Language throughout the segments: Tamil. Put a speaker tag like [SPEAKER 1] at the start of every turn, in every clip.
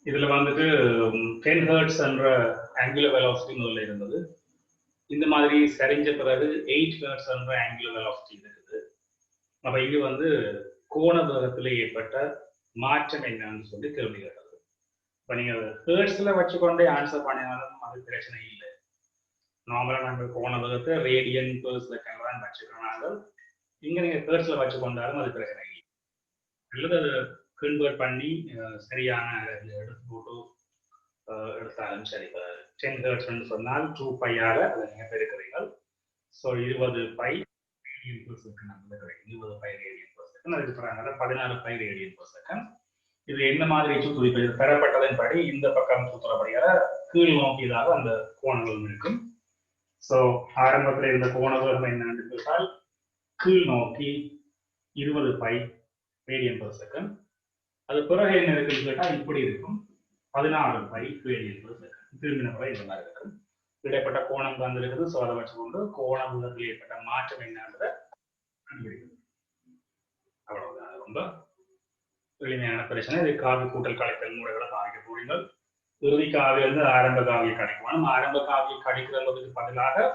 [SPEAKER 1] இதுல வந்துட்டு 10 ஹெர்ட்ஸ் என்ற ஆங்குலர் வெலாசிட்டி முதல்ல இருந்தது. இந்த மாதிரி சரிஞ்ச பிறகு 8 ஹெர்ட்ஸ் என்ற ஆங்குலர் வெலாசிட்டி இருக்குது. அப்ப இது வந்து கோண வேகத்தில் ஏற்பட்ட மாற்றம் என்னன்னு சொல்லி கேள்வி கேட்டது. இப்ப நீங்க ஹெர்ட்ஸ்ல வச்சுக்கொண்டே ஆன்சர் பண்ணினாலும் அது பிரச்சனை இல்லை. நார்மலா நாங்கள் கோண வேகத்தை ரேடியன் பெர் செகண்ட் தான் வச்சுக்கிறோம். இங்க நீங்க ஹெர்ட்ஸ்ல வச்சுக்கொண்டாலும் அது பிரச்சனை இல்லை. அல்லது அதை கன்வெர்ட் பண்ணி சரியான எடுத்து போட்டு எடுத்தாலும் சரி. 10 ஹெர்ட்ஸ் சொன்னால் 2 பையால அதை நீங்க பெருக்கிறீர்கள். So 20 pi radian per second அந்த கிடைக்கும். 20 பை ரேடியன் பெர் செகண்ட். அதுக்கு பிறகு 16 பை ரேடியன் பெர் செகண்ட். இது என்ன மாதிரி சுற்றுப்பது பெறப்பட்டதன் படி இந்த பக்கம் சுற்றுறபடியாக கீழ் நோக்கியதாக அந்த கோணங்கள் இருக்கும். ஸோ ஆரம்பத்தில் இருந்த கோண வேகம் என்னன்னு கேட்டால் கீழ் நோக்கி 20 பை ரேடியன் பெர் செகண்ட். அது பிறகு என்ன இருக்குன்னு கேட்டால் இப்படி இருக்கும் 16 பை ரேடியன் பெர் செகண்ட். திரும்பின பிறகு இந்த மாதிரி இருக்கும். இடைப்பட்ட கோணம் தான் இருக்குது. ஸோ அதை வச்சுக்கொண்டு கோண வேகத்தில் ஏற்பட்ட மாற்றம் என்னன்றதை கண்டுபிடிக்கும். அவ்வளவுதான். ரொம்ப எளிமையான பிரச்சனை. இது காவி கூட்டல் கலைத்தல் முறைகளை பாதிக்க போறீங்கள். இறுதி காவிய வந்து ஆரம்ப காவியை கணிக்கணும். ஆரம்ப காவியை கணிக்கிறதுக்கு பதிலாக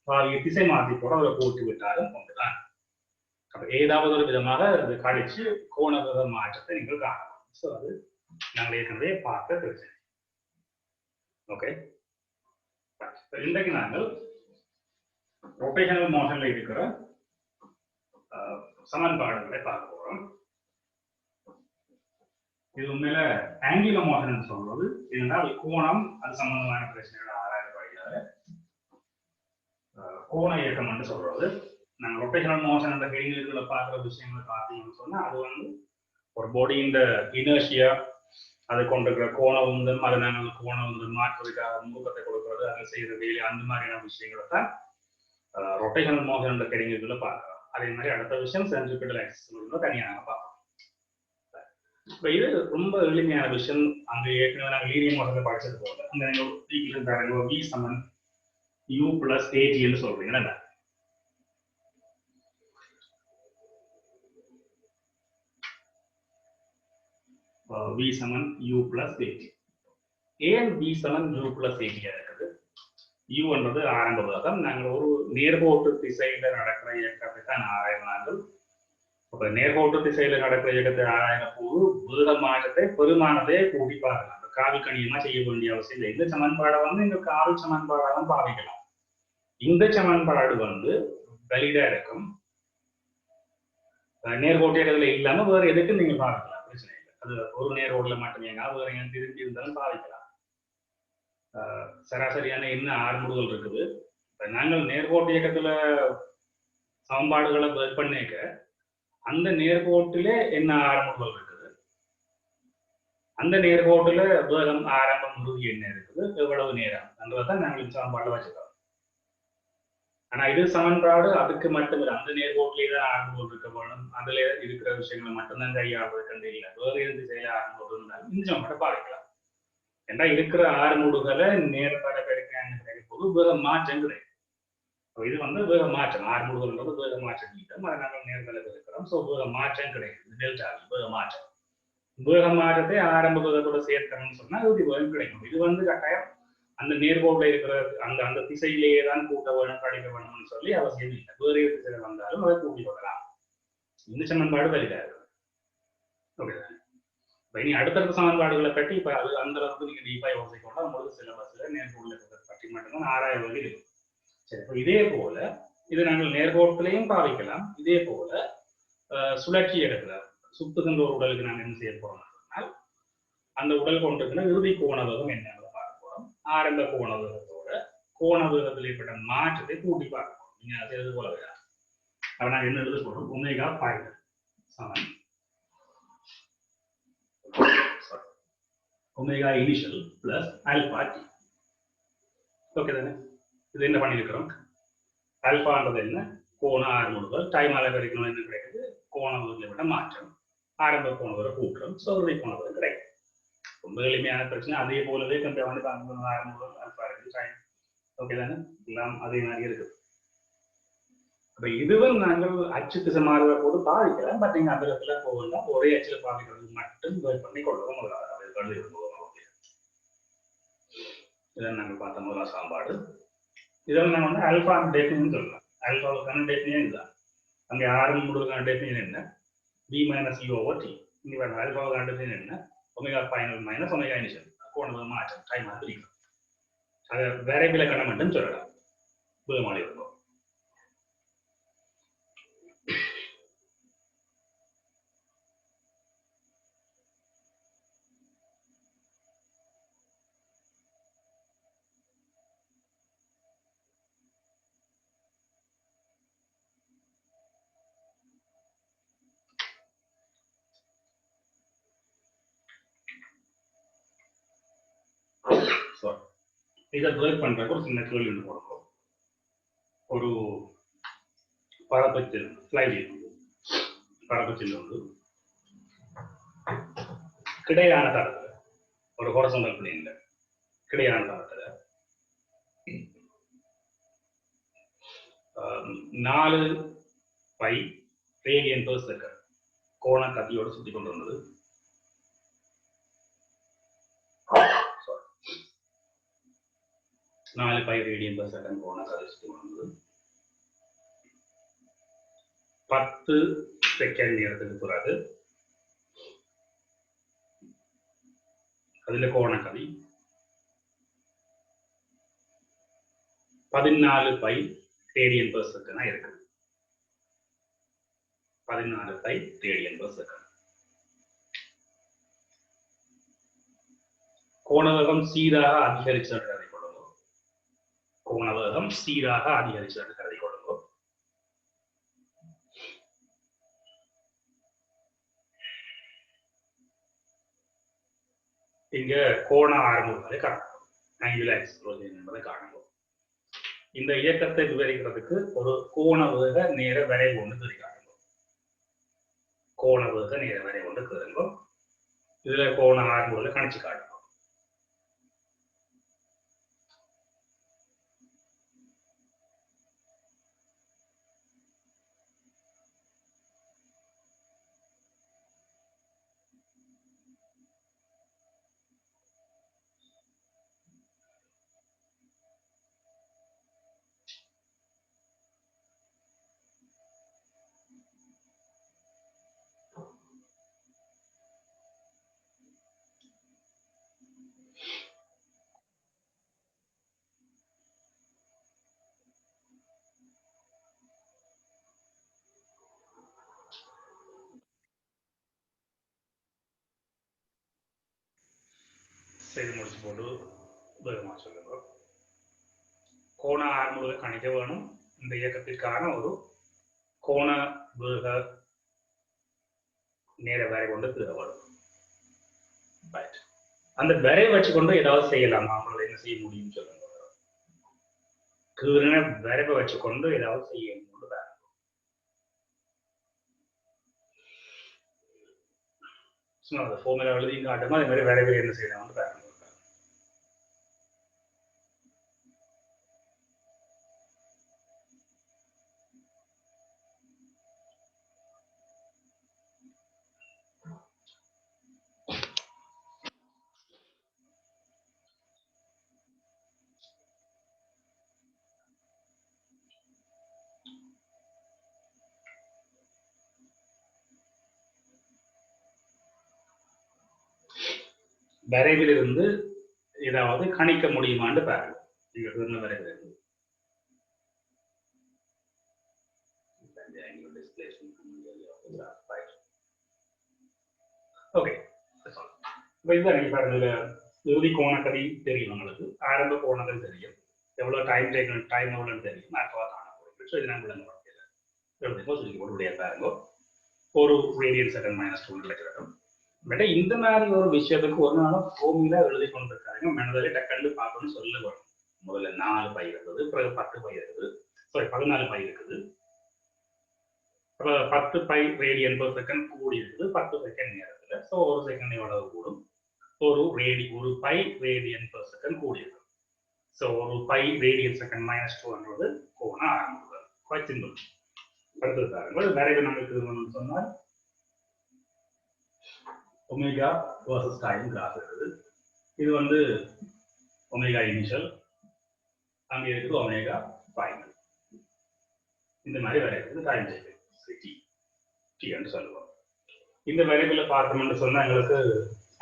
[SPEAKER 1] காவியை திசை மாற்றி கூட அதை கூட்டி விட்டாலும் கொண்டுதான். அப்ப ஏதாவது ஒரு விதமாக அது கழிச்சு கோண வேக மாற்றத்தை நீங்கள் காணலாம். ஸோ அது நாங்கள் ஏற்கனவே பார்க்க பிரச்சனை. ஓகே, இன்றைக்கு நாங்கள் ரொட்டேஷனல் மோஷன்ல இருக்கிற சமன்பாடுகளை பார்க்க போறோம். இது உண்மையில ஆங்குலர் மோஷன் சொல்றது இருந்தால் கோணம் அது சம்பந்தமான பிரச்சனைகளை ஆராயப்படுகிறது. கோண இயக்கம் என்று சொல்றது. நாங்கள் ரொட்டேஷனல் மோஷன் என்ற ஹெடிங்குகளை பார்க்குற விஷயங்களை பார்த்தீங்கன்னு சொன்னா அது வந்து ஒரு பாடியின் இனர்ஷியா அதை கொண்டிருக்கிற கோண உந்தம், அதை நாங்கள் கோண உந்தம் மாற்றுவதற்காக முகத்தை கொடுக்கறது, அதை செய்யற வேலை, அந்த மாதிரியான விஷயங்களை தான் ரொட்டேஷனல் மோஷன் என்ற ஹெடிங்குகளை பார்க்கலாம். அதே மாதிரி அடுத்த விஷயம் சென்ட்ரிபிட்டல் ஆக்சிஸ் தனியாக பார்க்கலாம். இப்போ இது ரொம்ப எளிமையான விஷயம். அங்கே ஏற்கனவே நாங்கள் லீனியர் மோஷன்ல படிச்சது போல அந்த ஈக்குவேஷன் பாருங்க, v சமன் u பிளஸ் at என்று சொல்றீங்கன்னா v சமன் u பிளஸ் at. ஏன் v சமன் u பிளஸ் at இருக்குது? u என்றது ஆரம்ப வேகம். நாங்கள் ஒரு நேர்கோட்டு திசையில நடக்கிற இயக்கத்தை தான் ஆராய்ந்தார்கள். இப்ப நேர்கோட்டு திசையில நடக்கிற இயக்கத்தை ஆராயின போது வேக மாற்றத்தை பெருமானத்தை கூட்டி பார்க்கலாம். காவி கணியமா செய்ய வேண்டிய அவசியம் இல்லை. இந்த சமன்பாடை வந்து இந்த காவி சமன்பாடாலும் பாவிக்கலாம். இந்த சமன்பாடு வந்து வலிடா இருக்கும். நேர்கோட்டு இடத்துல இல்லாம வேற எதுக்கு நீங்க பாவிக்கலாம், பிரச்சனை இல்லை. அது ஒரு நேர்கோட்டுல மட்டுமே வேற எங்க திரும்பி இருந்தாலும் பாவிக்கலாம். சராசரியான என்ன ஆறுமுடுகள் இருக்குது. நாங்கள் நேர்கோட்டு இயக்கத்துல சமன்பாடுகளை பண்ணிக்க அந்த நேர்கோட்டிலே என்ன ஆரம்பங்கள் இருக்குது, அந்த நேர்கோட்டில வேகம் ஆரம்பம் இறுதி என்ன இருக்குது, எவ்வளவு நேரம் என்றதான் நாங்கள் சமன்பாடு வச்சுக்கிறோம். ஆனா இது சமன்பாடு அதுக்கு மட்டும் இல்லை. அந்த நேர்கோட்டிலே தான் ஆரம்பங்கள் இருக்க வேணும். அதுல இருக்கிற விஷயங்களை மட்டும்தான் கையாளுவதற்கு இல்லை. வேறு எந்த திசையில ஆரம்பம் இருந்தாலும் இந்த சமன்பாட்டை பாதிக்கலாம். ஏன்னா இருக்கிற ஆறுமுடுகளை நேரத்தால கிடைக்க போது வேக மாற்றம் கிடைக்கும். இது வந்து வேக மாற்றம். ஆறுமுடுகள்ன்றது வேக மாற்றம் நீட்டம். அதை நாங்கள் நேர்தல இருக்கிறோம். ஸோ வேக மாற்றம் கிடைக்குது. டெல்டா வேக மாற்றம். வேக மாற்றத்தை ஆரம்ப வேகத்தோட சேர்க்கணும்னு சொன்னா இறுதி வேகம் கிடைக்கும். இது வந்து கட்டாயம் அந்த நேர்கோட்டில் இருக்கிற அந்த அந்த திசையிலேயே தான் கூட்ட வேணும் கழிக்க வேணும்னு சொல்லி அவசியம் இல்லை. வேறு திசையில வந்தாலும் அதை கூட்டி கொள்ளலாம். இந்த சமன்பாடு வலிதாக இருக்கு. ஓகே, இனி அடுத்தடுத்த சமன்பாடுகளை பற்றி இப்ப அது அந்த அளவுக்கு நீங்க டீப்பா யோசிக்கொண்டா உங்களுக்கு சிலபஸ்ல நேர்கோட்டில் பற்றி மட்டும்தான் ஆராய வேண்டி இருக்கும். சரி, இப்போ இதே போல இது நாங்கள் நேர்கோட்டிலையும் பாவிக்கலாம். இதே போல சுழற்சி எடுக்கலாம். சுத்துகின்ற ஒரு உடலுக்கு நாங்கள் என்ன செய்ய போறோம்னா அந்த உடல் கொண்டிருக்கிற இறுதி கோண வேகம் என்னன்னு பார்க்க போறோம். ஆரம்ப கோண வேகத்தோட கோண வேகத்தில் ஏற்பட்ட மாற்றத்தை கூட்டி பார்க்க போறோம். நீங்க அதை எழுது போல வேண்டாம். அப்ப நாங்கள் என்ன எழுத போறோம், ஒமேகா ஃபைனல் சமன் omega initial plus alpha T. Okay தானே? இது என்ன பண்ணியிருக்கிறோம், ஆல்பான்றது என்ன, கோண ஆறுமுடுகள். டைம் அளவு வரைக்கும் என்ன கிடைக்குது, கோண வேகத்தில் விட மாற்றம். ஆரம்ப கோண வேக கூட்டுறோம். இறுதி கோண வேக கிடைக்கும். ரொம்ப எளிமையான பிரச்சனை. அதே போலவே கம்பேர் வந்து ஆறுமுடுகள் ஆல்பா இருக்கு, டைம். ஓகே தானே? எல்லாம் அதே மாதிரி இருக்குது. அப்ப இதுவும் நாங்கள் அச்சு திசை மாறுற போது பாதிக்கலாம். பட் நீங்க அந்த இடத்துல போகலாம். ஒரே அச்சில் பாதிக்கிறது மட்டும் பண்ணி கொள்ளவும் கழுவி போகணும். ஓகே, இதான் நாங்கள் பார்த்த முதலாம் சமன்பாடு. இதில் நம்ம வந்து ஆல்ஃபா டெஃபினிஷன் சொல்லலாம். ஆல்ஃபாவுக்கான டெஃபினிஷன் இதுதான். அங்கே ஆறு முழுக்கான டெஃபினிஷன் என்ன? V minus U over T. இங்கே பாருங்க ஆல்ஃபாவுக்கான டெஃபினிஷன் என்ன? Omega final minus omega initial. கோணம் மாற்றம் டைம் பிரிக்கலாம். அதை வேரியபிள் இலக்கணம் மட்டும் சொல்லலாம். புதுமாடி இருக்கும். இதை பிரேக் பண்றதுக்கு ஒரு சின்ன கேள்வி ஒன்று போடுறோம். ஒரு பரப்பச்சில் ஸ்லைடில் பரப்பச்சில் வந்து கிடையான தரத்துல ஒரு ஹொரிசாண்டல் பிளேன்ல கிடையான தரத்துல 4 பை ரேடியன் பெர் செகண்ட் கோண கதியோடு சுத்தி கொண்டு வந்தது. 4 பை ரேடியன் பெர் செகண்ட் கோண கதி சுத்தி கொண்டு வந்தது. 10 செகண்ட் நேரத்துக்கு பிறகு அதுல கோண கதி 14 பை ரேடியன் பெர் செகண்ட் இருக்குது. 14 பை ரேடியன் பெர் செகண்ட். கோணவேகம் சீராக அதிகரிச்சு கருதி கொள்ளும். கோணவேகம் சீராக அதிகரிச்சு கருதி கொள்ளும். இங்க கோண ஆரம்பங்களை காணணும். ஆங்குலர் எக்ஸ்ப்ளோஷன் என்பதை காணணும். இந்த இயக்கத்தை விவரிக்கிறதுக்கு ஒரு கோண வேக நேர வரை ஒன்று தெரியும். கோண வேக நேர வரை ஒன்று தெரியும். இதுல கோண ஆரம்பங்களை கணிச்சு காட்டணும். செய்து முடிச்சு போட்டு வேகமா சொல்லுங்க. கோண ஆர்முகளை கணிக்க வேணும். இந்த இயக்கத்திற்கான ஒரு கோண வேக நேர வரை கொண்டு தீர வேணும். அந்த வரை வச்சுக்கொண்டு ஏதாவது செய்யலாமா? அவங்களை என்ன செய்ய முடியும் சொல்லுங்க. கீழ வரைவை வச்சுக்கொண்டு ஏதாவது செய்ய முடியும். அந்த ஃபார்முலா எழுதி காட்டுமா அதே மாதிரி வரைவை என்ன செய்யலாம்னு பாருங்க. வரைவில் இருந்து ஏதாவது கணிக்க முடியுமான்னு பாருங்க. நீங்க வரைவில் இருந்து ஓகே. இதுதான் பாருங்க. இறுதி கோணக்கதி தெரியும் உங்களுக்கு. ஆரம்ப கோணங்கள் தெரியும். எவ்வளவு டைம் டைம் எவ்வளோன்னு தெரியும். பாருங்க ஒரு ரேடியன் செகண்ட் -2 கிடைக்கிறோம். பட் இந்த மாதிரி ஒரு விஷயத்துக்கு ஒரு நாளும் ஃபார்முலா எழுதி கொண்டிருக்காங்க. மனதில் டக்குன்னு பார்க்கணும்னு சொல்ல வரும். முதல்ல 4 பை இருக்குது, பிறகு 10 பை இருக்குது, சாரி 14 பை இருக்குது, அப்புறம் 10 பை ரேடியன் பெர் செகண்ட் கூடி இருக்குது 10 செகண்ட் நேரத்தில். ஸோ ஒரு செகண்ட் எவ்வளவு கூடும்? ஒரு பை ரேடியன் பெர் செகண்ட் கூடி இருக்கு. ஸோ ஒரு பை ரேடியன் செகண்ட் -2 கோண ஆரம்பிக்குது. Quite simple. அடுத்தது பாருங்கள். நிறைய நமக்கு சொன்னால் ஒமேகா வர்சஸ் டைம் கிராஃப் இருக்குது. இது வந்து ஒமேகா இனிஷியல், அங்கே இருக்குது ஒமேகா ஃபைனல். இந்த மாதிரி வரைகிறது டைம் டேபிள் டி என்று சொல்லுவோம். இந்த வேரியபிளை பார்த்தோம்னு சொன்னா எங்களுக்கு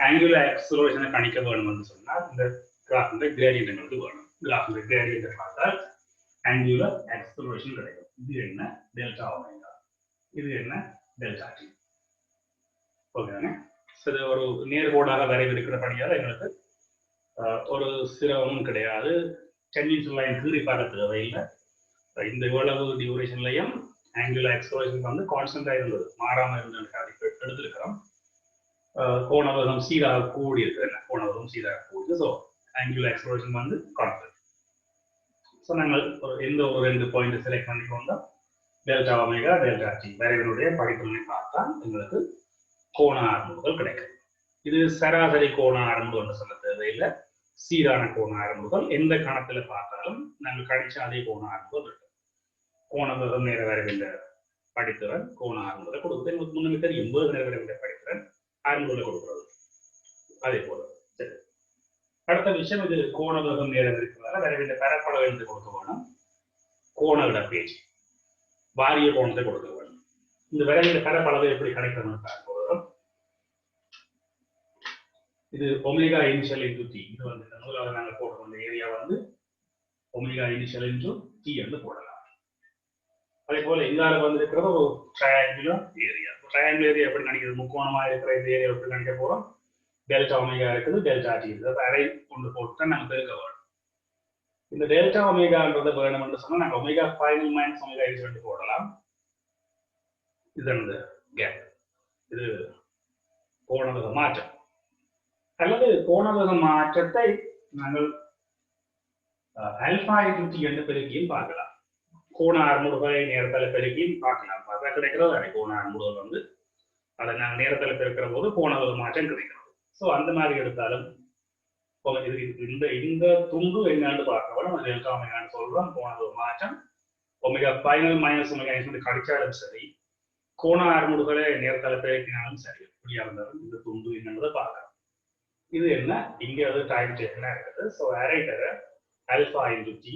[SPEAKER 1] ஆங்குலர் ஆக்ஸலரேஷனை கணிக்க வேணும்னு சொன்னா இந்த கிராஃபின் கிரேடியன்ட் எங்களுக்கு வேணும். கிராஃபின் கிரேடியன்ட் பார்த்தால் ஆங்குலர் ஆக்ஸலரேஷன் கிடைக்கும். இது என்ன? Delta omega. இது என்ன? Delta D. ஓகேங்க. சரி, ஒரு நேர்கோடாக வரைவிருக்கிறபடியால் எங்களுக்கு ஒரு சிரமமும் கிடையாது. டென்ஜென்ஷியல் லைன் கீறி பார்க்க தேவையில்லை. இந்த இவ்வளவு டியூரேஷன்லையும் ஆங்குலர் ஆக்ஸலரேஷன் வந்து கான்ஸ்டன்டாக இருந்தது, மாறாமல் இருந்தது. எடுத்திருக்கிறோம். கோணவகம் சீராக கூடி இருக்கிறது, கோணவகம் சீராக கூடுது. ஸோ ஆங்குலர் ஆக்ஸலரேஷன் வந்து கான்ஸ்டன்ட். ஸோ நாங்கள் எந்த ஒரு 2 பாயிண்ட் செலக்ட் பண்ணிக்கொண்டோம். டெல்டா ஒமேகா, டெல்டா டி வரைவினுடைய படிப்புகளை பார்த்தால் எங்களுக்கு கோண ஆரம்புகள் கிடைக்கும். இது சராசரி கோண ஆரம்புகள் சொல்ல தேவையில்லை, சீரான கோண ஆரம்புகள். எந்த கணத்தில் பார்த்தாலும் நாங்கள் கணிச்ச அதே கோண ஆரம்புகள் இருக்கும். கோணவகம் நேர வரைவின்ற படித்திறன் கோண ஆரம்புகளை கொடுக்குது. எங்களுக்கு முன்னமே தெரியும், நேர வரைவின்ற படித்திறன் ஆரம்புகளை கொடுக்கிறது. அதே போல சரி. அடுத்த விஷயம், இது கோணவகம் நேரம் இருக்கிறதால வரைவின்ற பரப்பளவு என்று கொடுக்க வேணும். கோண இடப்பேச்சு வாரிய கோணத்தை கொடுக்க வேண்டும். இந்த வரைவின்ற பரப்பளவு எப்படி கிடைக்கணும்னு பார்க்க. இது ஒமேகா இனிஷியல் இன்டு டி. இது வந்து இந்த முதலாவது நாங்கள் போடுற அந்த ஏரியா வந்து ஒமேகா இனிஷியல் இன்டு டி என்று போடலாம். அதே போல இங்கால வந்து இருக்கிற ஒரு ட்ரையாங்குலர் ஏரியா. ட்ரையாங்குலர் ஏரியா எப்படி நினைக்கிறது? முக்கோணமா இருக்கிற இந்த ஏரியா எப்படி நினைக்க போறோம்? டெல்டா ஒமேகா இருக்குது, டெல்டா டி இருக்குது. அரை கொண்டு போட்டு தான் நாங்கள் பெருக்க வேணும். இந்த டெல்டா ஒமேகான்றதை வேணும் என்று சொன்னா நாங்கள் omega final minus omega initial போடலாம். இது அந்த கேப். இது கோணவக மாற்றம். அல்லது கோணவக மாற்றத்தை நாங்கள் ஆல்பா இன்டு டி என்று பெருக்கியும் பார்க்கலாம். கோண ஆர்முடுகளை நேரத்தில் பெருக்கியும் பார்க்கலாம். பார்த்தா கிடைக்கிறது கோண ஆர்முடுகள் வந்து அதை நாங்கள் நேரத்தில் பெருக்கிற போது கோணவக மாற்றம் கிடைக்கிறது. ஸோ அந்த மாதிரி எடுத்தாலும் இந்த துண்டு என்னன்னு பார்க்கணும். டெல்டா ஒமேகான்னு சொல்றோம். கோணவக மாற்றம் omega final minus omega initial கழிச்சாலும் சரி, கோண ஆர்முடுகளை நேரத்தில் பெருக்கினாலும் சரி, எப்படியா இருந்தாலும் இந்த துண்டு என்னன்றதை பார்க்கலாம். இது என்ன? இங்கே வந்து டைம் டேபிளா இருக்குது. ஸோ அரேட்டரை alpha into T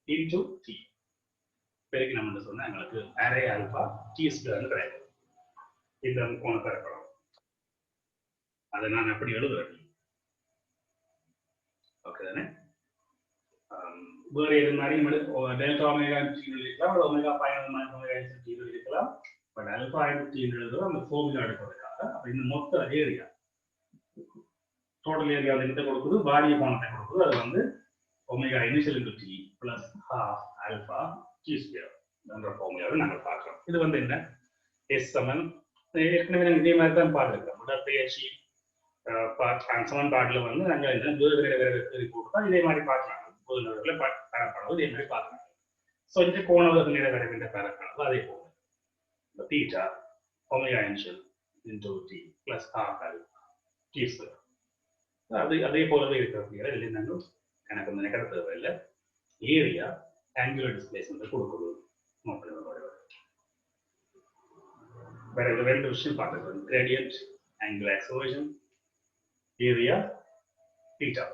[SPEAKER 1] into T பெருக்கி நம்ம சொன்னா எங்களுக்கு அரே ஆல்பா டி ஸ்கொயர்னு கிடைக்கும். இந்த கோண பரப்பளவு அதை நான் அப்படி எழுதுறேன். ஓகே தானே? வேறு எது மாதிரி டெல்டா ஒமேகா டி இருக்கலாம், omega final minus omega T இருக்கலாம். பட் ஆல்பா இன்டு டி எழுதுறோம் அந்த ஃபார்முலா எடுக்கிறதுக்காக. அப்ப இந்த மொத்த ஏரியா, டோட்டல் ஏரியா வந்து கொடுக்குது, பாரிய கோணத்தை கொடுக்குது. அது வந்து omega initial into T plus half alpha T square என்ற ஃபார்முலாவை நாங்கள் பார்க்கிறோம். இது வந்து என்ன? எஸ் சமன் ஏற்கனவே நாங்கள் இதே மாதிரி தான் பார்த்துருக்கோம். உடற்பயிற்சி சமன்பாட்டில் வந்து நாங்கள் என்ன வேறு போட்டு இதே மாதிரி பார்க்கலாம். பொது பரப்பளவு இதே மாதிரி பார்க்கலாம். ஸோ இந்த கோணவக நிலை வரைகின்ற பரப்பளவு அதே போல theta omega initial into T plus half alpha T square. அதே போலவே இருக்கிற இல்லை நாங்கள் எனக்கு வந்து நிகழ தேவையில்லை. ஏரியா ஆங்குலர் டிஸ்பிளேஸ்மெண்ட் கொடுக்குது. வேற ரெண்டு விஷயம் பார்த்துக்கிறோம். Gradient, angular acceleration, area, theta.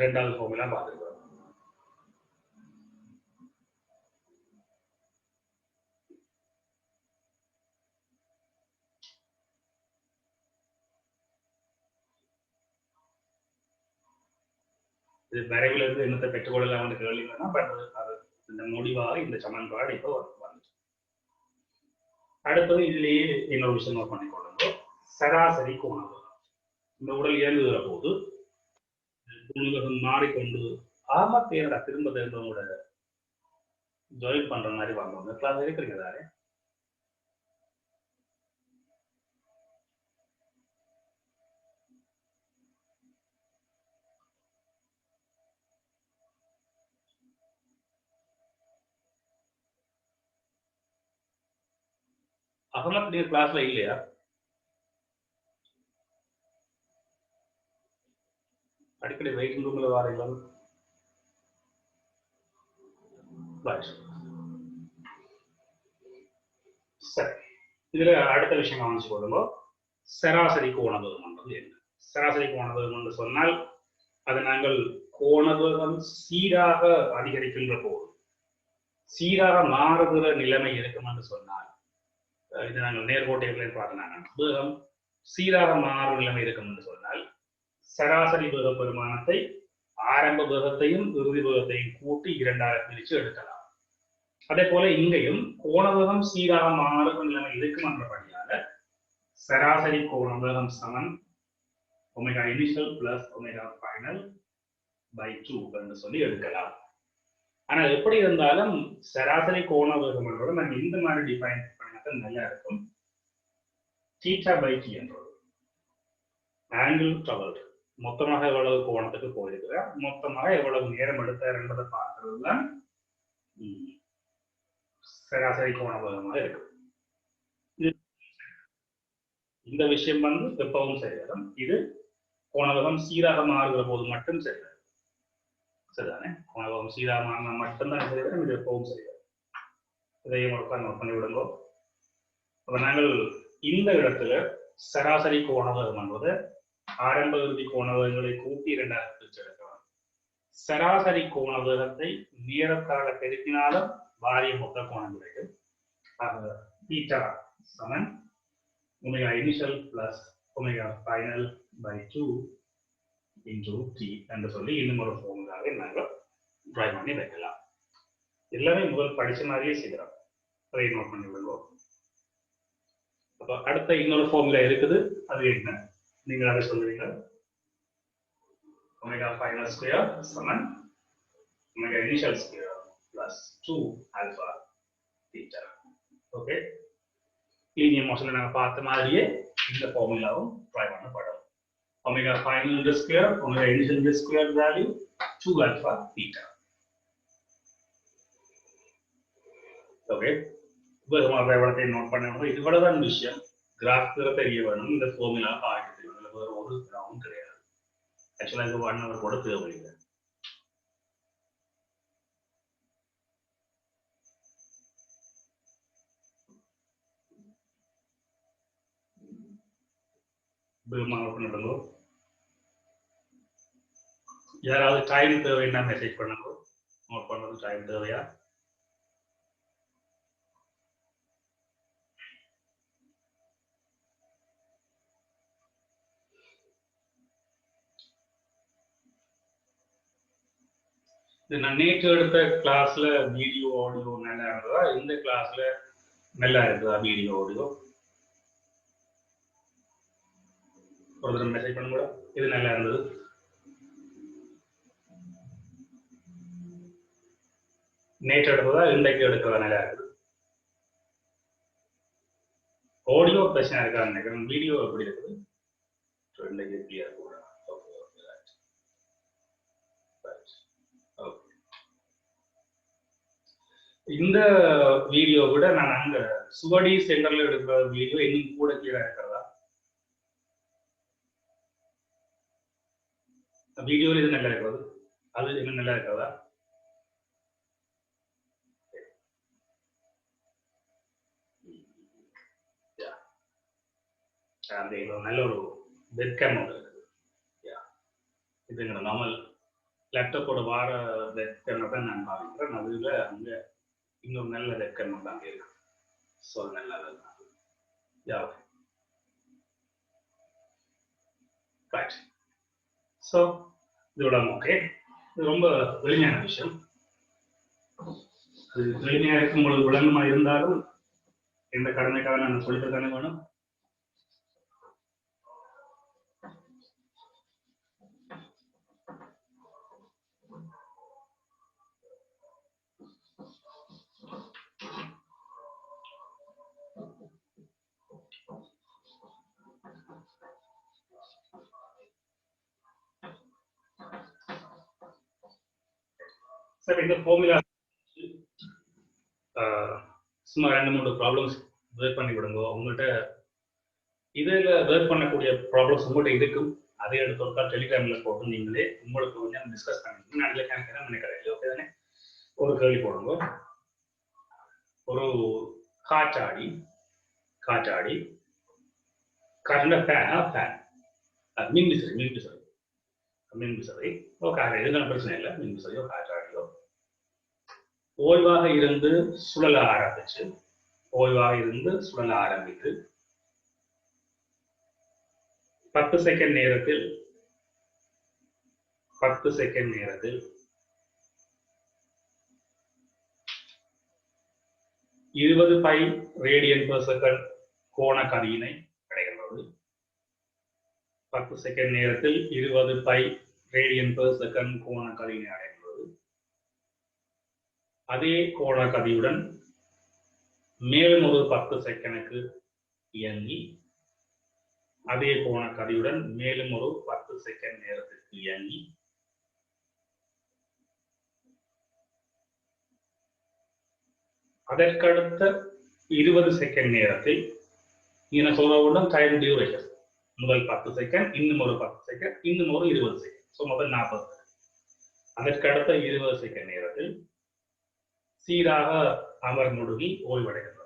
[SPEAKER 1] ரெண்டாவது ஃபார்முலா பார்த்துக்கிறோம். இது வரைவில் இருந்து என்னத்தை பெற்றுக்கொள்ளலாம் என்று கேள்வினா, பட் அது இந்த முடிவாக இந்த சமன்பாடு இப்போ வந்துச்சு. அடுத்தது இதுலேயே இன்னொரு விஷயம் நோட் பண்ணிக்கொள்ளுங்க. சராசரி கோணம். இந்த உடல் இயங்குகிற போது மாறிக்கொண்டு ஆமத்தேரா திரும்ப திரும்பவோட ஜாயின் பண்ற மாதிரி வாங்குவாங்க. கிளாஸ் இருக்கிறீங்களா? அகமத் நீங்க கிளாஸ்ல இல்லையா? அடிக்கடி வெயிட்டிங் ரூம்ல வாரீங்களா? சரி, இதுல அடுத்த விஷயம் கவனிச்சு கொள்ளுங்க. சராசரி கோணவேகம் என்பது என்ன? சராசரி கோணவேகம் என்று சொன்னால் அது நாங்கள் கோணவேகம் சீராக அதிகரிக்கின்ற போது சீராக மாறுகிற நிலைமை இருக்கும் என்று சொன்னால், இது நாங்கள் நேர்கோட்டைகளை பார்த்தோம். வேகம் சீராக மாறும் நிலைமை இருக்கும் என்று சொன்னால் சராசரி வேக பெருமானத்தை ஆரம்ப வேகத்தையும் இறுதி வேகத்தையும் கூட்டி இரண்டாக பிரித்து எடுக்கலாம். அதே போல இங்கேயும் கோணவேகம் சீராக மாறும் நிலைமை இருக்கும் என்றபடியாக சராசரி கோணவேகம் சமன் omega initial plus omega final by 2 என்று சொல்லி எடுக்கலாம். ஆனால் எப்படி இருந்தாலும் சராசரி கோணவேகம் என்றோட நம்ம இந்த மாதிரி டிஃபைன் பண்ணாத நல்லா இருக்கும். தீட்டா பை டி என்றது ஆங்கிள் ட்ராவல்ட், மொத்தமாக எவ்வளவு கோணத்துக்கு போயிருக்கிறார், மொத்தமாக எவ்வளவு நேரம் எடுத்தார் என்பதை பார்க்கறது தான் சராசரி கோணவேகமாக இருக்கு. இந்த விஷயம் வந்து எப்பவும் சரியாகும். இது கோணவேகம் சீராக மாறுகிற போது மட்டும் சரியாது. சரிதானே? கோணவேகம் சீராக மாறினா மட்டும்தான் சரியாகும். இது எப்பவும் சரியாது. இதையும் நோட் பண்ணி விடுங்க. அப்ப நாங்கள் இந்த இடத்துல சராசரி கோணவேகம் என்பது ஆரம்ப இறுதி கோணவேகங்களை கூட்டி இரண்டாக பிரிச்செடுக்கலாம். சராசரி கோணவேகத்தை நேரத்தால் பெருக்கினாலும் வாரிய மொத்த கோணம் கிடைக்கும். தீட்டா சமன் omega initial plus omega final by 2 into T என்று சொல்லி இன்னும் ஒரு ஃபார்முலாவை நாங்கள் ட்ரை பண்ணி வைக்கலாம். எல்லாமே முதல் படிச்ச மாதிரியே செய்கிறோம். அதை நோட் பண்ணி விடுவோம். அப்போ அடுத்த இன்னொரு ஃபார்முலா இருக்குது. அது என்ன? நீங்கள் அதை சொல்லுவீங்க. ஒமேகா ஃபைனல் ஸ்கொயர் சமன் omega initial square plus 2 alpha theta. Okay, linear மோஷன்ல நாங்கள் பார்த்த மாதிரியே இந்த ஃபார்முலாவும் ட்ரை பண்ணப்படும். Omega final square omega initial square value 2 alpha theta. Okay, வேகத்தை நோட் பண்ணணும். இது இவ்வளவுதான் விஷயம். கிராஃப் தெரிய வேணும். இந்த ஃபார்முலா ஆகிட்டு வேற ஒரு கிராஃபும் கிடையாது. ஆக்சுவலா இது 1 hour கூட தேவையில்லை. யாராவது டைம் தேவைன்னா மெசேஜ் பண்ணுங்க. நோட் பண்ணது டைம் தேவையா? நான் நேற்று எடுத்த கிளாஸ்ல வீடியோ ஆடியோ நல்லா இருந்ததா? இந்த கிளாஸ்ல நல்லா இருக்குதா வீடியோ ஆடியோ? ஒரு தடவை மெசேஜ் பண்ணுங்க. இது நல்லா இருந்தது. நேற்று எடுத்ததா இன்றைக்கு எடுக்கிறதா நல்லா இருக்குது? ஆடியோ பிரச்சனை இருக்கான்னு நினைக்கிறேன். வீடியோ எப்படி இருக்குது? இன்றைக்கு கிளியர் கூட. இந்த வீடியோ விட நான் அங்க சுவடி சென்டர்ல எடுக்கிற வீடியோ இன்னும் கூட கிளியரா இருக்கிறதா? வீடியோல இது நல்லா இருக்கிறது, அது இன்னும் நல்லா இருக்கிறதா? நல்ல ஒரு வெப்கேம் ஒன்று இருக்குது. இது எங்களோட நார்மல் லேப்டாப்போட வார வெப்கேம் தான் நான் பாவிக்கிறேன். அதுல அங்க இன்னொரு நல்ல வெப்கேம் ஒன்று அங்கே இருக்கு. ஸோ நல்லா ரைட். ஸோ இதோட ஓகே, இது ரொம்ப எளிமையான விஷயம். அது எளிமையா இருக்கும் பொழுது விளங்கமா இருந்தாலும் எந்த கடமைக்காக நான் சொல்லிட்டு தானே வேணும். சார் இந்த ஃபார்முலா சும்மா 2-3 ப்ராப்ளம்ஸ் வேர்க் பண்ணி விடுங்க. உங்கள்கிட்ட இதில் வேர்க் பண்ணக்கூடிய ப்ராப்ளம்ஸ் உங்கள்கிட்ட இருக்கும். அதை எடுத்து ஒருக்கா டெலிகிராமில் போட்டு நீங்களே உங்களுக்கு கொஞ்சம் டிஸ்கஸ் பண்ணிக்கணும். நான் இதில் கேட்கிறேன் நினைக்கிறேன். ஓகே தானே? ஒரு கேள்வி போடுங்க. ஒரு காற்றாடி கரண்ட ஃபேன் மின்விசிறி எதுக்கான பிரச்சனை இல்லை. மின்விசிறியோ காற்றாடியோ ஓய்வாக இருந்து சுழல ஆரம்பித்து 10 செகண்ட் நேரத்தில் 20 பை ரேடியன் பெர் செகண்ட் கோண கதியினை அடைகிறது. 10 செகண்ட் நேரத்தில் 20 பை ரேடியன் பெர் செகண்ட் கோண கதியினை அடைகிறது. அதே கோண கதியுடன் மேலும் ஒரு 10 செகண்டுக்கு இயங்கி அதே கோண கதியுடன் மேலும் ஒரு 10 செகண்ட் நேரத்திற்கு இயங்கி அதற்கடுத்த 20 செகண்ட் நேரத்தில் என்ன சொல்றவுடன் டைம் டியூரேஷன் முதல் 10 செகண்ட் இன்னும் ஒரு 10 செகண்ட் இன்னும் ஒரு 20 செகண்ட், ஸோ மொத்தம் 40 செகண்ட். அதற்கடுத்த 20 செகண்ட் நேரத்தில் சீராக அமர்முடுகி ஓய்வடைகிறது.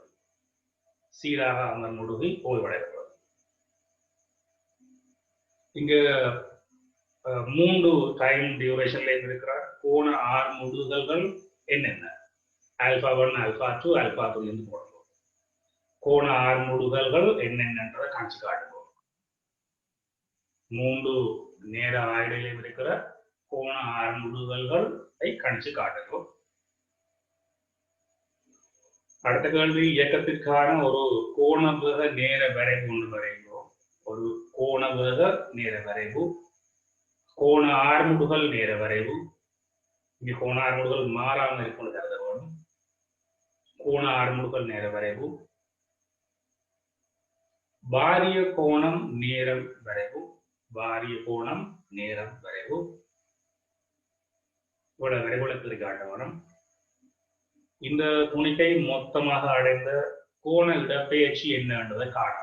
[SPEAKER 1] இங்க 3 டைம் டியூரேஷன்ல இருக்கிற கோண ஆர்முடுகல்கள் என்னென்ன? ஆல்பா 1, ஆல்பா 2, ஆல்பா 3 என்று போடுவோம். கோண ஆர்முடுகல்கள் என்னென்னன்றதை காட்சி காட்டுவோம். 3 நேர ஆய்டையிலும் இருக்கிற கோண ஆர்முடுகல்களை கணிச்சு காட்டுவோம். அடுத்த கேள்வி, இயக்கத்திற்கான ஒரு கோணவேக நேர வரைவு ஒன்று வரைகிறோம். ஒரு கோணவேக நேர வரைவு, கோண ஆர்முடுகல் நேர வரைவு. இங்கே கோண ஆர்முடுகல் மாறாமல் இருக்கும் கருத வேணும். கோண ஆர்முடுகல் நேர வரைவு, வாரிய கோணம் நேரம் வரைவு. இவ்வளவு வரைவுகளை காட்ட வேணும். இந்த துணிக்கை மொத்தமாக அடைந்த கோண இடப்பெயர்ச்சி என்னன்றதை காணலாம்.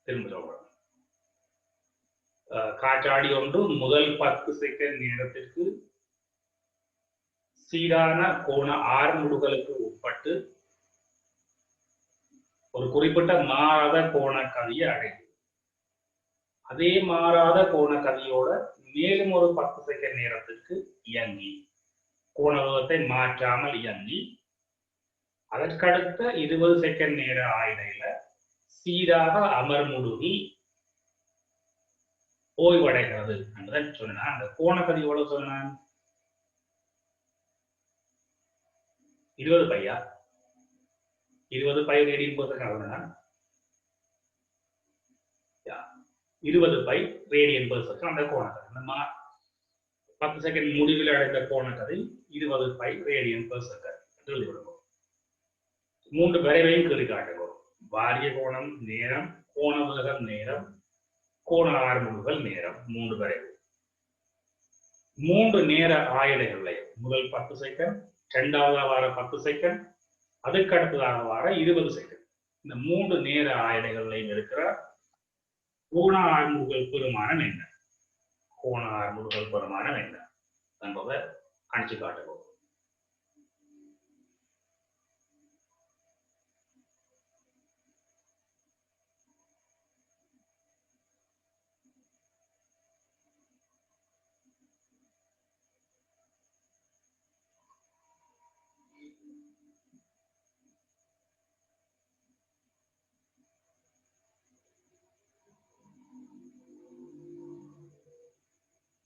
[SPEAKER 1] திரும்ப சொல்றேன். காற்றாடி ஒன்று முதல் 10 செகண்ட் நேரத்திற்கு சீரான கோண ஆர்முடுகலுக்கு உட்பட்டு ஒரு குறிப்பிட்ட மாறாத கோண கதியை அடையும். அதே மாறாத கோண கதியோட மேலும் ஒரு 10 செகண்ட் நேரத்திற்கு இயங்கி கோண வேகத்தை மாற்றாமல் இயங்கி அதற்கடுத்த 20 செகண்ட் நேர ஆய்வையில சீராக அமர்முடுகி ஓய்வடைகிறது என்றுதான் சொன்னா. அந்த கோண கதி எவ்வளவு சொன்னான்? 20 பையா 20 pi radian per second. 20 pi radian per second அந்த கோணக்கதி. நம்ம 10 செகண்ட் முடிவில் அடைந்த கோணக்கதி 20 பை ரேடியன் பெர் செகண்ட் எழுதி விடுவோம். 3 வரைவையும் கீழே காட்டுவோம். வாரிய கோணம் நேரம், கோண வேகம் நேரம், கோண ஆர்முடுகல் நேரம். 3 வரைவு. 3 நேர ஆயடைகளை முதல் 10 செகண்ட், இரண்டாவது வார 10 செகண்ட், அதுக்கு அடுத்ததாக வார 20 செகண்ட். இந்த 3 நேர ஆயடைகளையும் இருக்கிற கோண ஆர்முடுகல் பெருமானம் என்ன என்பதை கணிச்சு காட்டுவோம்.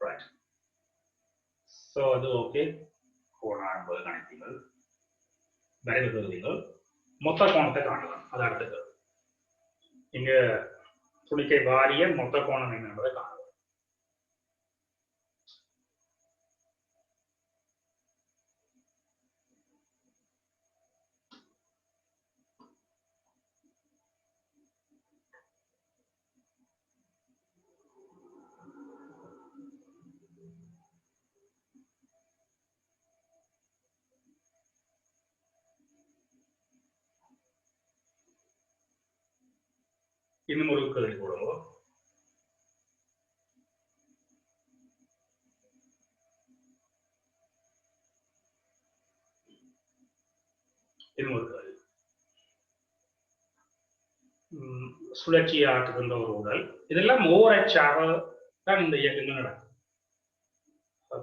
[SPEAKER 1] Right. So அது ஓகே. கோண ஆர்முடுகல் கணித்தீங்கள், வரைவு பகுதிகள், மொத்த கோணத்தை காணலாம். அது அடுத்தது. இங்க துணிக்கை வாரிய மொத்த கோணம் என்னன்றதை காணலாம். இன்னும் ஒரு கேள்வி போடுங்க. இன்னும் ஒரு கேள்வி. சுழற்சியை ஆற்றுகின்ற ஒரு உடல், இதெல்லாம் ஓரச்சாக தான் இந்த இயக்கங்கள் நடக்கும்.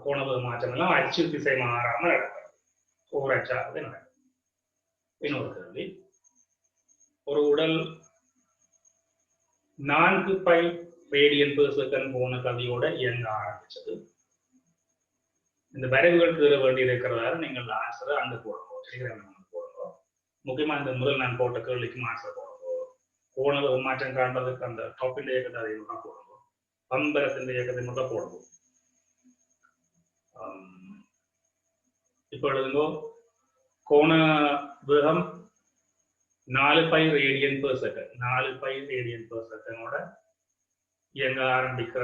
[SPEAKER 1] கோண மாற்றம் எல்லாம் அச்சு திசை மாறாம நடக்கும், ஓரச்சாகவே நடக்கும். இன்னொரு கேள்வி. ஒரு உடல் 4 பை ரேடியன் பெர் செகண்ட் போன கதியோட இயங்க ஆரம்பிச்சது. இந்த வரைவுகள் கீழ வேண்டி இருக்கிறதால நீங்கள் ஆன்சரை அங்க போடுங்க, போடுங்க. முக்கியமா இந்த முதல் நான் போட்ட கேள்விக்கு ஆன்சர் போடுங்க. கோண மாற்றம் காண்பதற்கு அந்த டாப்பின் இயக்கத்தை அதை மட்டும் போடுங்க, பம்பரத்தின் இயக்கத்தை மட்டும் போடுங்க. இப்போ எழுதுங்கோ, கோண வேகம் 4 pi radian per second, 4 pi radian per செகண்டோட இயங்க ஆரம்பிக்கிற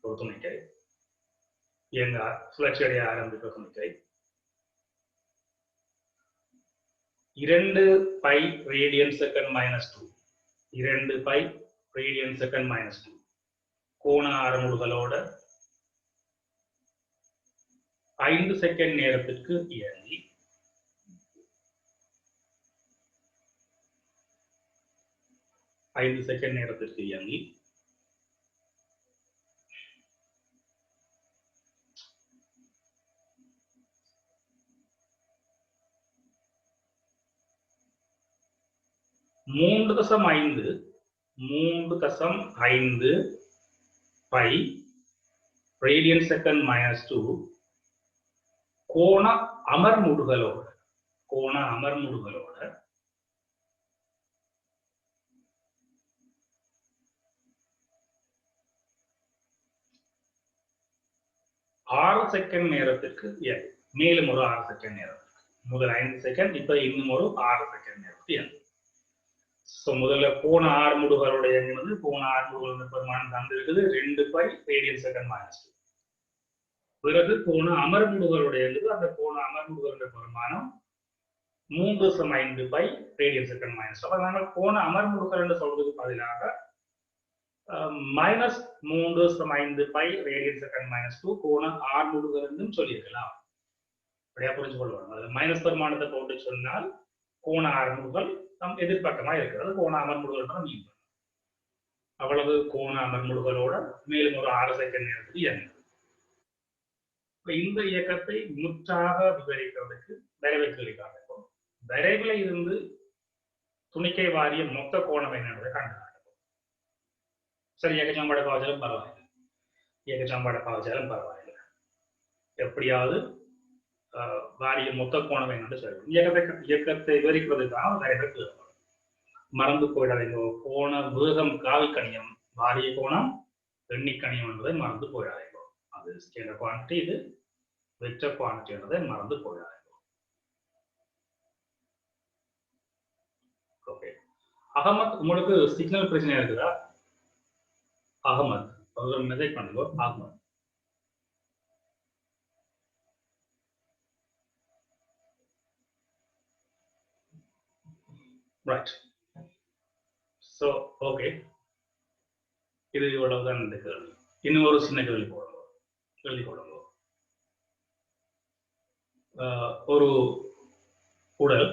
[SPEAKER 1] ஒரு துணிக்கை, இயங்க சுழற்சி அடைய ஆரம்பிக்கிற துணிக்கை 2 pi radian second minus 2, 2 pi radian second minus 2 கோண ஆரமுடுதலோட 5 செகண்ட் நேரத்திற்கு இயங்கி 5 செகண்ட் நேரத்திற்கு இயங்கி மூன்று தசம் ஐந்து பை ரேடியன் செகண்ட் மைனஸ் 2 கோண அமர்முடுகளோட 6 செகண்ட் நேரத்திற்கு மேலும் ஒரு 6 செகண்ட் நேரத்திற்கு, முதல் 5 செகண்ட், இப்ப இன்னும் ஒரு 6 செகண்ட் நேரத்துக்கு இயங்கும். முதல்ல கோண ஆர்முடுகளோட இயங்கினது, கோண ஆர்முடுகள் பெருமானம் தந்திருக்குது 2 பை ரேடியன் செகண்ட் மைனஸ் 2. பிறகு கோண அமர்முடுகளோட இயங்குது, அந்த கோண அமர்முடுகளோட பெருமானம் 3.5 பை ரேடியன் செகண்ட் மைனஸ் 2. அப்ப நாங்கள் கோண அமர்முடுகள் என்று சொல்றதுக்கு பதிலாக minus 3.5 by radian second minus 2 கோண ஆர்முடுகள் என்றும் சொல்லியிருக்கலாம். அப்படியா புரிஞ்சு கொள்வாங்க. அதில் மைனஸ் பெருமானத்தை போட்டு சொன்னால் கோண ஆர்முடுகள் நம் எதிர்பக்கமா இருக்கிறது, கோண அமர்முடுகள் மீன் அவ்வளவு கோண அமர்முடுகளோட மேலும் ஒரு 6 செகண்ட் நேரத்துக்கு இயங்குது. இந்த இயக்கத்தை முற்றாக விவரிக்கிறதுக்கு வரைவை கேள்வி காண்போம். வரைவில் இருந்து துணிக்கை வாரிய மொத்த கோணம் என்னன்றதை கண்டு காண்போம். சரி, இயக்கச்சாம்பாடை பாவச்சாலும் பரவாயில்லை, எப்படியாவது வாரிய மொத்த கோணம் என்னன்னு சொல்லுவோம். இயக்கத்தை விவரிக்கிறதுக்காக வரைவை கேள்வி மறந்து போயிடாதீங்க. கோண வேகம் காவிக்கணியம், வாரிய கோணம் எண்ணிக்கணியம் என்பதை மறந்து போயிடாதீங்க. அது ஸ்கேலர் குவான்டிட்டி, இது வெக்டர் குவான்டிட்டி என்பதை மறந்து போயிடாதீங்க. ஓகே, அகமத், உங்களுக்கு சிக்னல் பிரச்சனை இருக்குதா? அகமத் ஒரு மெசேஜ் பண்ணுங்க. அகமத், ரைட். ஸோ ஓகே, இது இவ்வளவுதான் இந்த கேள்வி. இன்னும் ஒரு சின்ன கேள்வி போடுங்க. ஒரு உடல்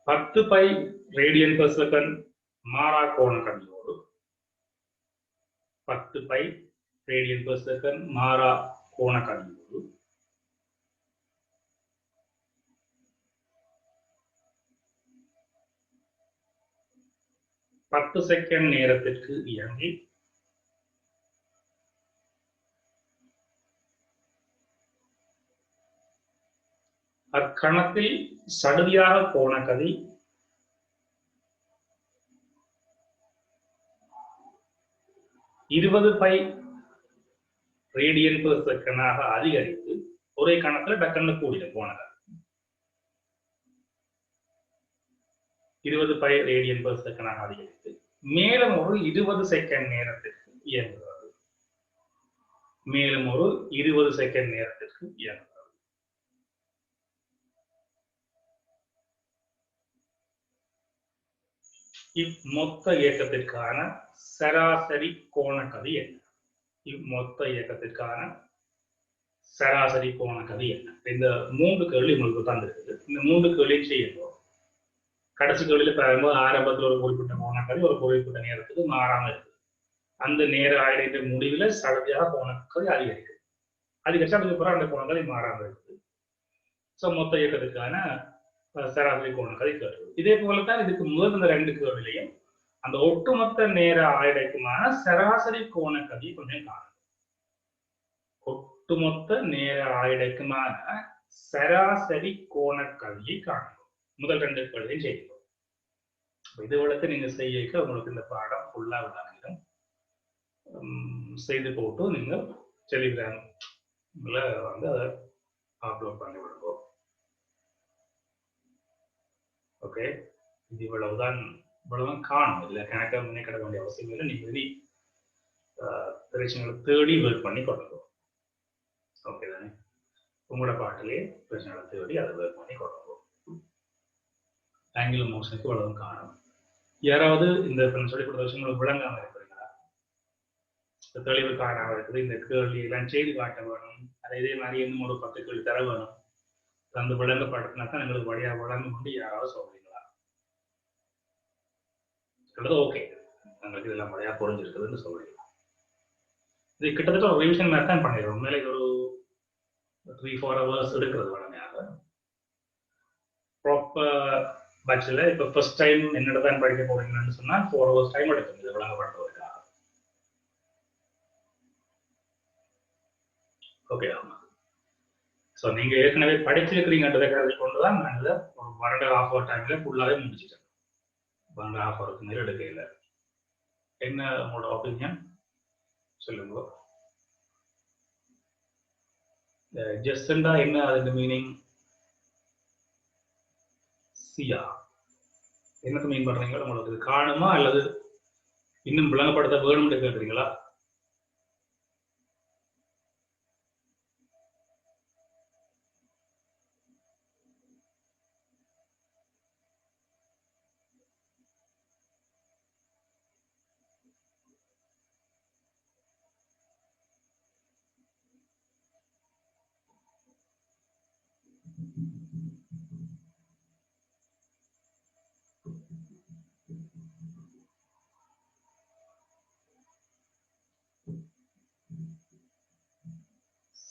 [SPEAKER 1] பத்து பை ரேடியன் பெர் செகண்ட் மாறா கோண கதியோடு 10 பை ரேடியன் பெர் செகண்ட் மாறா கோண கதியோடு 10 செகண்ட் நேரத்திற்கு இயங்கி அக்கணத்தில் சடுதியாக போன கதி 20 பை ரேடியன் பெர் செகண்டாக அதிகரித்து ஒரே கணத்துல டக்குன்னு கூடிய போன கதி 20 பை ரேடியன் பெர் செகண்டாக அதிகரித்து மேலும் ஒரு 20 செகண்ட் நேரத்திற்கு இயங்குகிறது. மேலும் ஒரு 20 செகண்ட் நேரத்திற்கு இயங்குகிறது. இம்மொத்த இயக்கத்திற்கான சராசரி கோணக்கதி என்ன? இம்மொத்த இயக்கத்திற்கான சராசரி கோணக்கதி என்ன? இந்த 3 கேள்வி உங்களுக்கு தந்திருக்குது. இந்த 3 கேள்வி செய்யணும். கடைசி கேள்வியில பாரும்போது ஆரம்பத்தில் ஒரு குறிப்பிட்ட கோணக்கதி ஒரு குறிப்பிட்ட நேரத்துக்கு மாறாம இருக்குது. அந்த நேர ஆயுத முடிவில் சடதியாக கோணக்கதி அதிகரிக்கும். அதிகரிச்சா அதுக்கப்புறம் அந்த கோணக்கதி மாறாம இருக்குது. ஸோ மொத்த இயக்கத்துக்கான சராசரி கோணக்கதி கேள்வி. இதே போலத்தான் இதுக்கு முதல் இந்த 2 கேள்வியிலையும் அந்த ஒட்டுமொத்த நேர ஆயுடைக்குமான சராசரி கோணக்கதி கொஞ்சம் காணும். ஒட்டுமொத்த நேர ஆயுடைக்குமான சராசரி கோணக்கதியை காணும். முதல் 2 கேள்வியும் செய்யணும். இது வளர்த்து நீங்க செய்ய உங்களுக்கு இந்த பாடம் ஃபுல்லா விடாங்க செய்து போட்டு நீங்கள் டெலிகிராம்ல வந்து அதை அப்லோட் பண்ணி விடுவோம். ஓகே, இது இவ்வளவுதான் காணும். இல்லை கணக்காக முன்னே கிட வேண்டிய அவசியம் இல்லை. நீங்க இனி பிரச்சனைகளை தேடி ஒர்க் பண்ணி கொள்ளணும். ஓகே தானே? உங்களோட பாட்டிலே பிரச்சனைகளை தேடி அதை ஒர்க் பண்ணி கொள்ளணும். ஆங்கிள் மோஷனுக்கு இவ்வளவு காணும். யாராவது இந்த சொல்லி கொடுத்த விஷயங்களுக்கு விளங்காம இருக்கிறீங்களா? தெளிவு காணாம இருக்குது. இந்த கேள்வி எல்லாம் செய்து காட்ட வேணும். அதை இதே மாதிரி இன்னும் ஒரு 10 கேள்வி தர வேணும். அந்த விளங்கப்படுத்தினா தான் எங்களுக்கு வழியா விளங்கும் கொண்டு யாராவது சொல்றீங்களா? சொல்றது ஓகே, எங்களுக்கு இதெல்லாம் வழியா புரிஞ்சிருக்குதுன்னு சொல்றீங்க. இது கிட்டத்தட்ட ஒரு ரிவிஷன் மாதிரி தான் பண்ணிடுறோம். உண்மையில இது ஒரு 3-4 ஹவர்ஸ் எடுக்கிறது வழமையாக. ப்ராப்பர் பட்ஜெட்ல இப்போ ஃபர்ஸ்ட் டைம் என்னோட தான் படிக்க போறீங்கன்னு சொன்னா 4 ஹவர்ஸ் டைம் எடுக்கும் இது விளங்கப்படுத்துவதற்காக. ஓகே, ஆமா. ஸோ நீங்க ஏற்கனவே படிச்சிருக்கிறீங்கன்றதை கருதி கொண்டுதான் நான் இதை ஒரு 1.5 hour டைம்ல ஃபுல்லாவே முடிச்சிட்டேன். 1.5 hourக்கு மேல எடுக்கையில் என்ன உங்களோட ஒப்பீனியன் சொல்லுங்க. ஜஸ்டா என்ன அதுக்கு மீனிங்? சியா என்னத்தை மீன் பண்றீங்களோ உங்களுக்கு இது காணுமா அல்லது இன்னும் விளங்கப்படுத்த வேணும்னு கேட்குறீங்களா?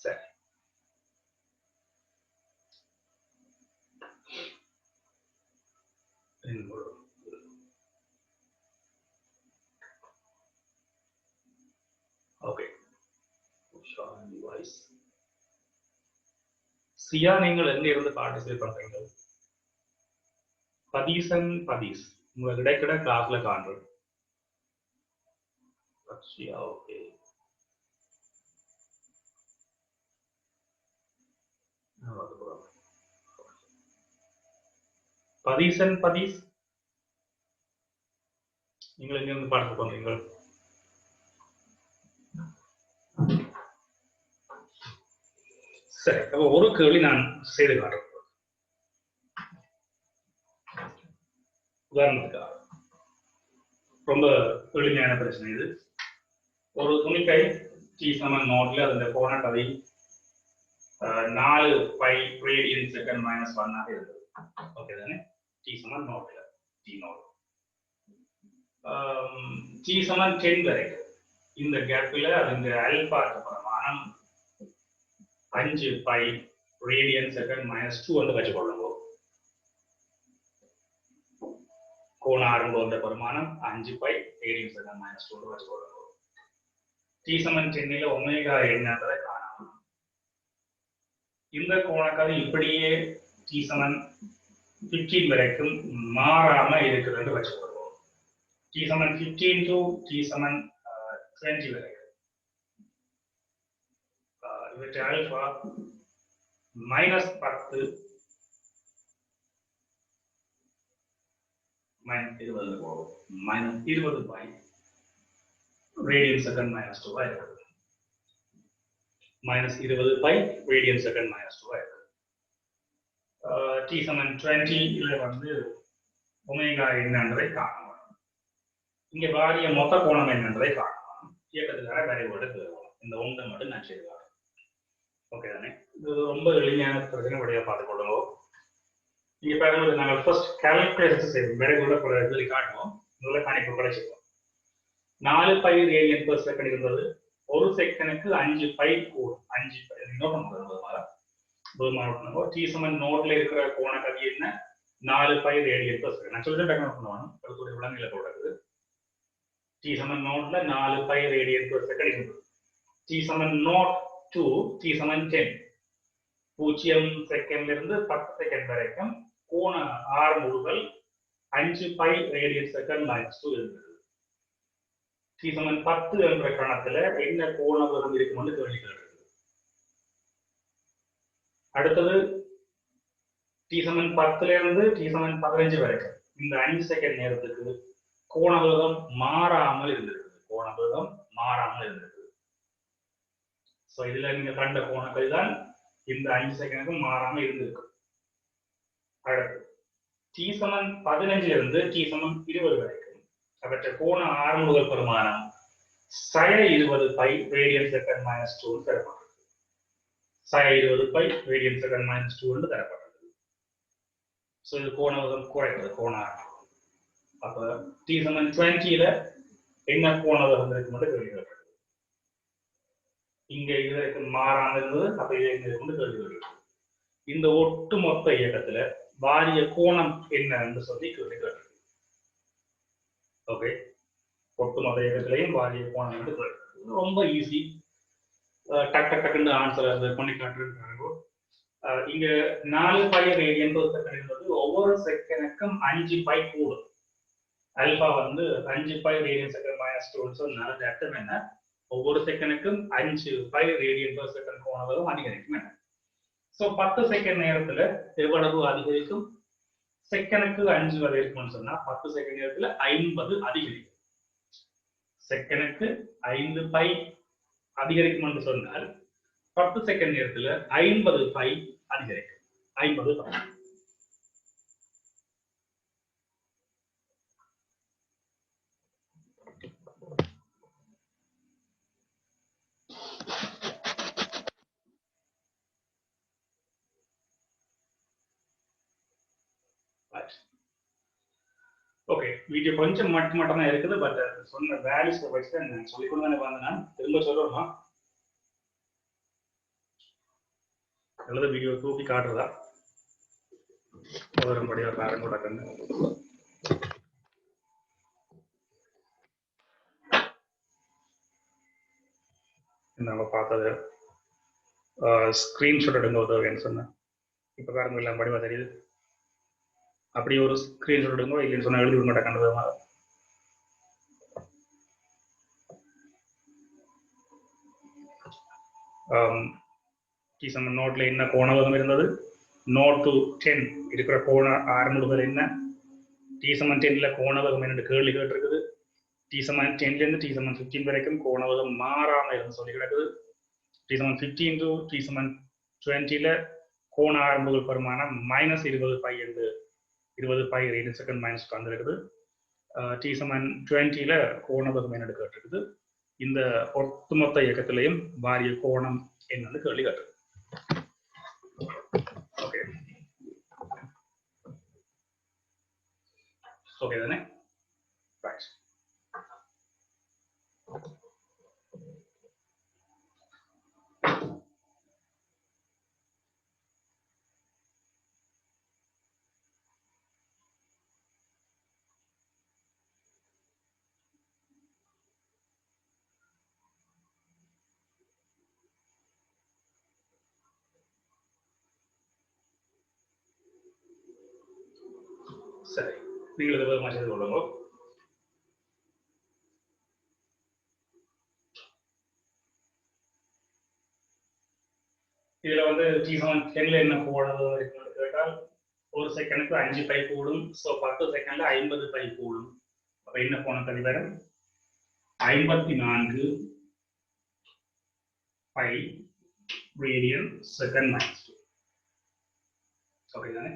[SPEAKER 1] சரி, ஓகே. சியா நீங்கள் எங்க இருந்து பார்ட்டிசிபேட் பண்றீங்க? பதீசன் பதீஸ் உங்களுக்கு இடைக்கிட கிளாஸ்ல காண்றேன். ஓகே, பதீசன் பதீஸ் நீங்கள் எங்க இருந்து பார்ட்டிசிபேட் பண்றீங்க? சரி, அப்போ ஒரு கேள்வி நான் செய்து காட்டுறேன். உதாரணத்துக்காக ரொம்ப எளிமையான பிரச்சனை இது. ஒரு துணிக்கை T சமன் நோட்ல அந்த கோணக்கதி 4 π ரேடியன் செகண்ட் -1 ஆக இருக்குது. ஓகே தானே? T சமன் நோட்ல T நோட் T சமன் 10 வரைக்கும் இந்த கேப்ல அது ஆல்பா பிரமாணம் 5 π ரேடியன் செகண்ட் -2 வந்து வச்சுக்கொள்ளுங்க. கோண ஆரம்ப வந்த பெருமானம் 5 π ரேடியன் செகண்ட் -2 வச்சுக்கொள்ளுங்க. T சமன் 10ல ஒமேகா என்னன்றதை காணலாம். இந்த கோணக்கதி இப்படியே T சமன் 15 வரைக்கும் மாறாம இருக்குதுன்னு வச்சுக்கொள்வோம். T சமன் 15 to T சமன் 20 வரைக்கும் இவற்றை ஆல்பா -10 -20 π ரேடியன் செகண்ட் -2 இருக்குது. -20 π ரேடியன் செகண்ட் -2 இருக்குது. T சமன் 20 வந்து ஒமேகா என்னன்றதை காணலாம். இங்க வாரிய மொத்த கோணம் என்னன்றதை காணலாம். இயக்கத்துக்கான வரைவோடு பெறுவோம். இந்த ஒன்றை மட்டும் நான் செய்து காட்டுறேன். ஓகே தானே? இது ரொம்ப எளிமையான பிரச்சனை வழியாக பார்த்துக் கொள்ளுவோம். இங்க பாருங்க, நாங்கள் ஃபர்ஸ்ட் கால்குலேஷன் செய்வோம். வரைவோட சொல்லி காட்டுவோம். முதல்ல கணிப்புகளை செய்வோம். 4 பை ரேடியன் பெர் செகண்ட் இருந்தது. ஒரு செகண்டுக்கு 5 பை கூடும். 5 பை நோட் பண்ணுவோம். டி சமன் நோட்ல இருக்கிற கோண கதி என்ன? 4 பை ரேடியன் பெர் செகண்ட். நான் சொல்லிட்டு டக்குனு பண்ணுவாங்க. ஒரு விலங்கில போடுறது. டி சமன் நோட்ல 4 பை ரேடியன் பெர் செகண்ட் இருந்தது. டி சமன் நோட் 2 டி சமன் 10. 0 செகண்ட்ல இருந்து 10 செகண்ட் வரைக்கும் கோண ஆரம்புகள் 5 பை ரேடியன் செகண்ட் மைனஸ் 2 இருந்தது. டி சமன் 10 என்ற கணத்துல என்ன கோண வேகம் இருக்கும்னு கேள்வி கேட்கிறது. அடுத்தது டி சமன் 10ல இருந்து டி சமன் 15 வரைக்கும் இந்த 5 செகண்ட் நேரத்துக்கு கோண வேகம் மாறாமல் இருந்திருக்குது. கோண வேகம் மாறாமல் இருந்திருக்குது. சோ இதுல நீங்க கண்ட கோணங்கள் தான் இந்த 5 செகண்டுக்கு மாறாமல் இருந்திருக்கு. அடுத்து டி சமன் 15ல இருந்து டி சமன் 20 வரைக்கும் அவற்றை கோண ஆரம்புகள் பெருமானம் sin 20 pi radian second minus 2 தரப்பட்டது. sin 20 pi radian second minus 2 தரப்பட்டது. சோ இது கோண வேகம் குறைகிறது. கோண அப்ப டி சமன் 20ல என்ன கோண வேகம் இருக்குன்னு கேள்வி கேட்கிறது. இங்க இதற்கு மாறாமல் இருந்தது. அப்ப இதை கொண்டு கேள்வி கேட்கிறது. இந்த ஒட்டுமொத்த இயக்கத்துல வாரிய கோணம் என்னன்னு சொல்லி கேள்வி கேட்கிறது. ஓகே, ஒட்டுமொத்த இயக்கத்திலையும் வாரிய கோணம் என்று கேட்கிறது. ரொம்ப ஈஸி. டக்குன்னு ஆன்சர் பண்ணி காட்டுறாங்க. இங்க 4 பை ரேடியன் பெர் செகண்ட் என்பது ஒவ்வொரு செகண்டுக்கும் 5 பை கூடும். அல்பா வந்து 5 பை ரேடியன் செகண்ட் மைனஸ் 2 சொன்னால அர்த்தம் என்ன? ஒவ்வொரு செகண்டுக்கும் 5 பை ரேடியன் பெர் செகண்ட் கோண வேகம் அதிகரிக்கும் என்ன? சோ 10 செகண்ட் நேரத்துல எவ்வளவு அதிகரிக்கும்? செகண்டுக்கு 5 வரை இருக்கும்னு சொன்னா 10 செகண்ட் நேரத்துல 50 அதிகரிக்கும். செகண்டுக்கு 5 பை அதிகரிக்கும் என்று சொன்னால் 10 செகண்ட் நேரத்துல 50 பை அதிகரிக்கும். 50 பை. ஓகே, வீடியோ கொஞ்சம் மட்டும் தான் இருக்குது. பட் சொன்ன வேல்யூஸ் வச்சு தான் நான் சொல்லிக்கொண்டு தானே வந்தேன். திரும்ப சொல்லணுமா அல்லது வீடியோ தூக்கி காட்டுறதா? வரும்படியா காரணம் கூட கண்ணு நம்ம பார்த்தது ஸ்கிரீன்ஷாட் எடுங்க உதவுன்னு சொன்னேன். இப்ப காரணம் எல்லாம் படிவா தெரியுது. அப்படி ஒரு ஸ்கிரீன்ஷாட் எடுங்க, இல்லைன்னு சொன்னா எழுதி விட மாட்டேன். டி சமன் நோட்ல என்ன கோண வேகம் இருந்தது? நோட் டு 10 இருக்கிற கோண ஆரம்புகள் என்ன? டி சமன் 10ல கோண வேகம் என்னன்னு கேள்வி கேட்டிருக்குது. டி சமன் 10ல இருந்து டி சமன் 15 வரைக்கும் கோண வேகம் மாறாம இருந்து சொல்லி கிடக்குது. டி சமன் 15 டு டி சமன் 20ல கோண ஆரம்புகள் பெருமானம் மைனஸ் 20 பை என்று 20 பை ரேடியன் செகண்ட் மைனஸ் வந்துருக்குது. டி சமன் 20ல கோண வேகம் என்னன்னு கேட்டிருக்குது. இந்த ஒட்டுமொத்த இயக்கத்திலையும் வாரிய கோணம் என்னன்னு கேள்வி கேட்டிருக்கு. ஓகே ஓகே தானே? ரைட். சரி, நீங்கள் இதை வேகமாக செய்து கொள்ளுங்க. இதுல வந்து டி சமன் 10ல என்ன கோணம் இருக்குன்னு கேட்டால் ஒரு செகண்டுக்கு 5 பை கூடும். ஸோ 10 செகண்ட்ல 50 பை கூடும். அப்ப என்ன கோணம் கதி வரும்? 54 by radian second minus 2. Okay தானே?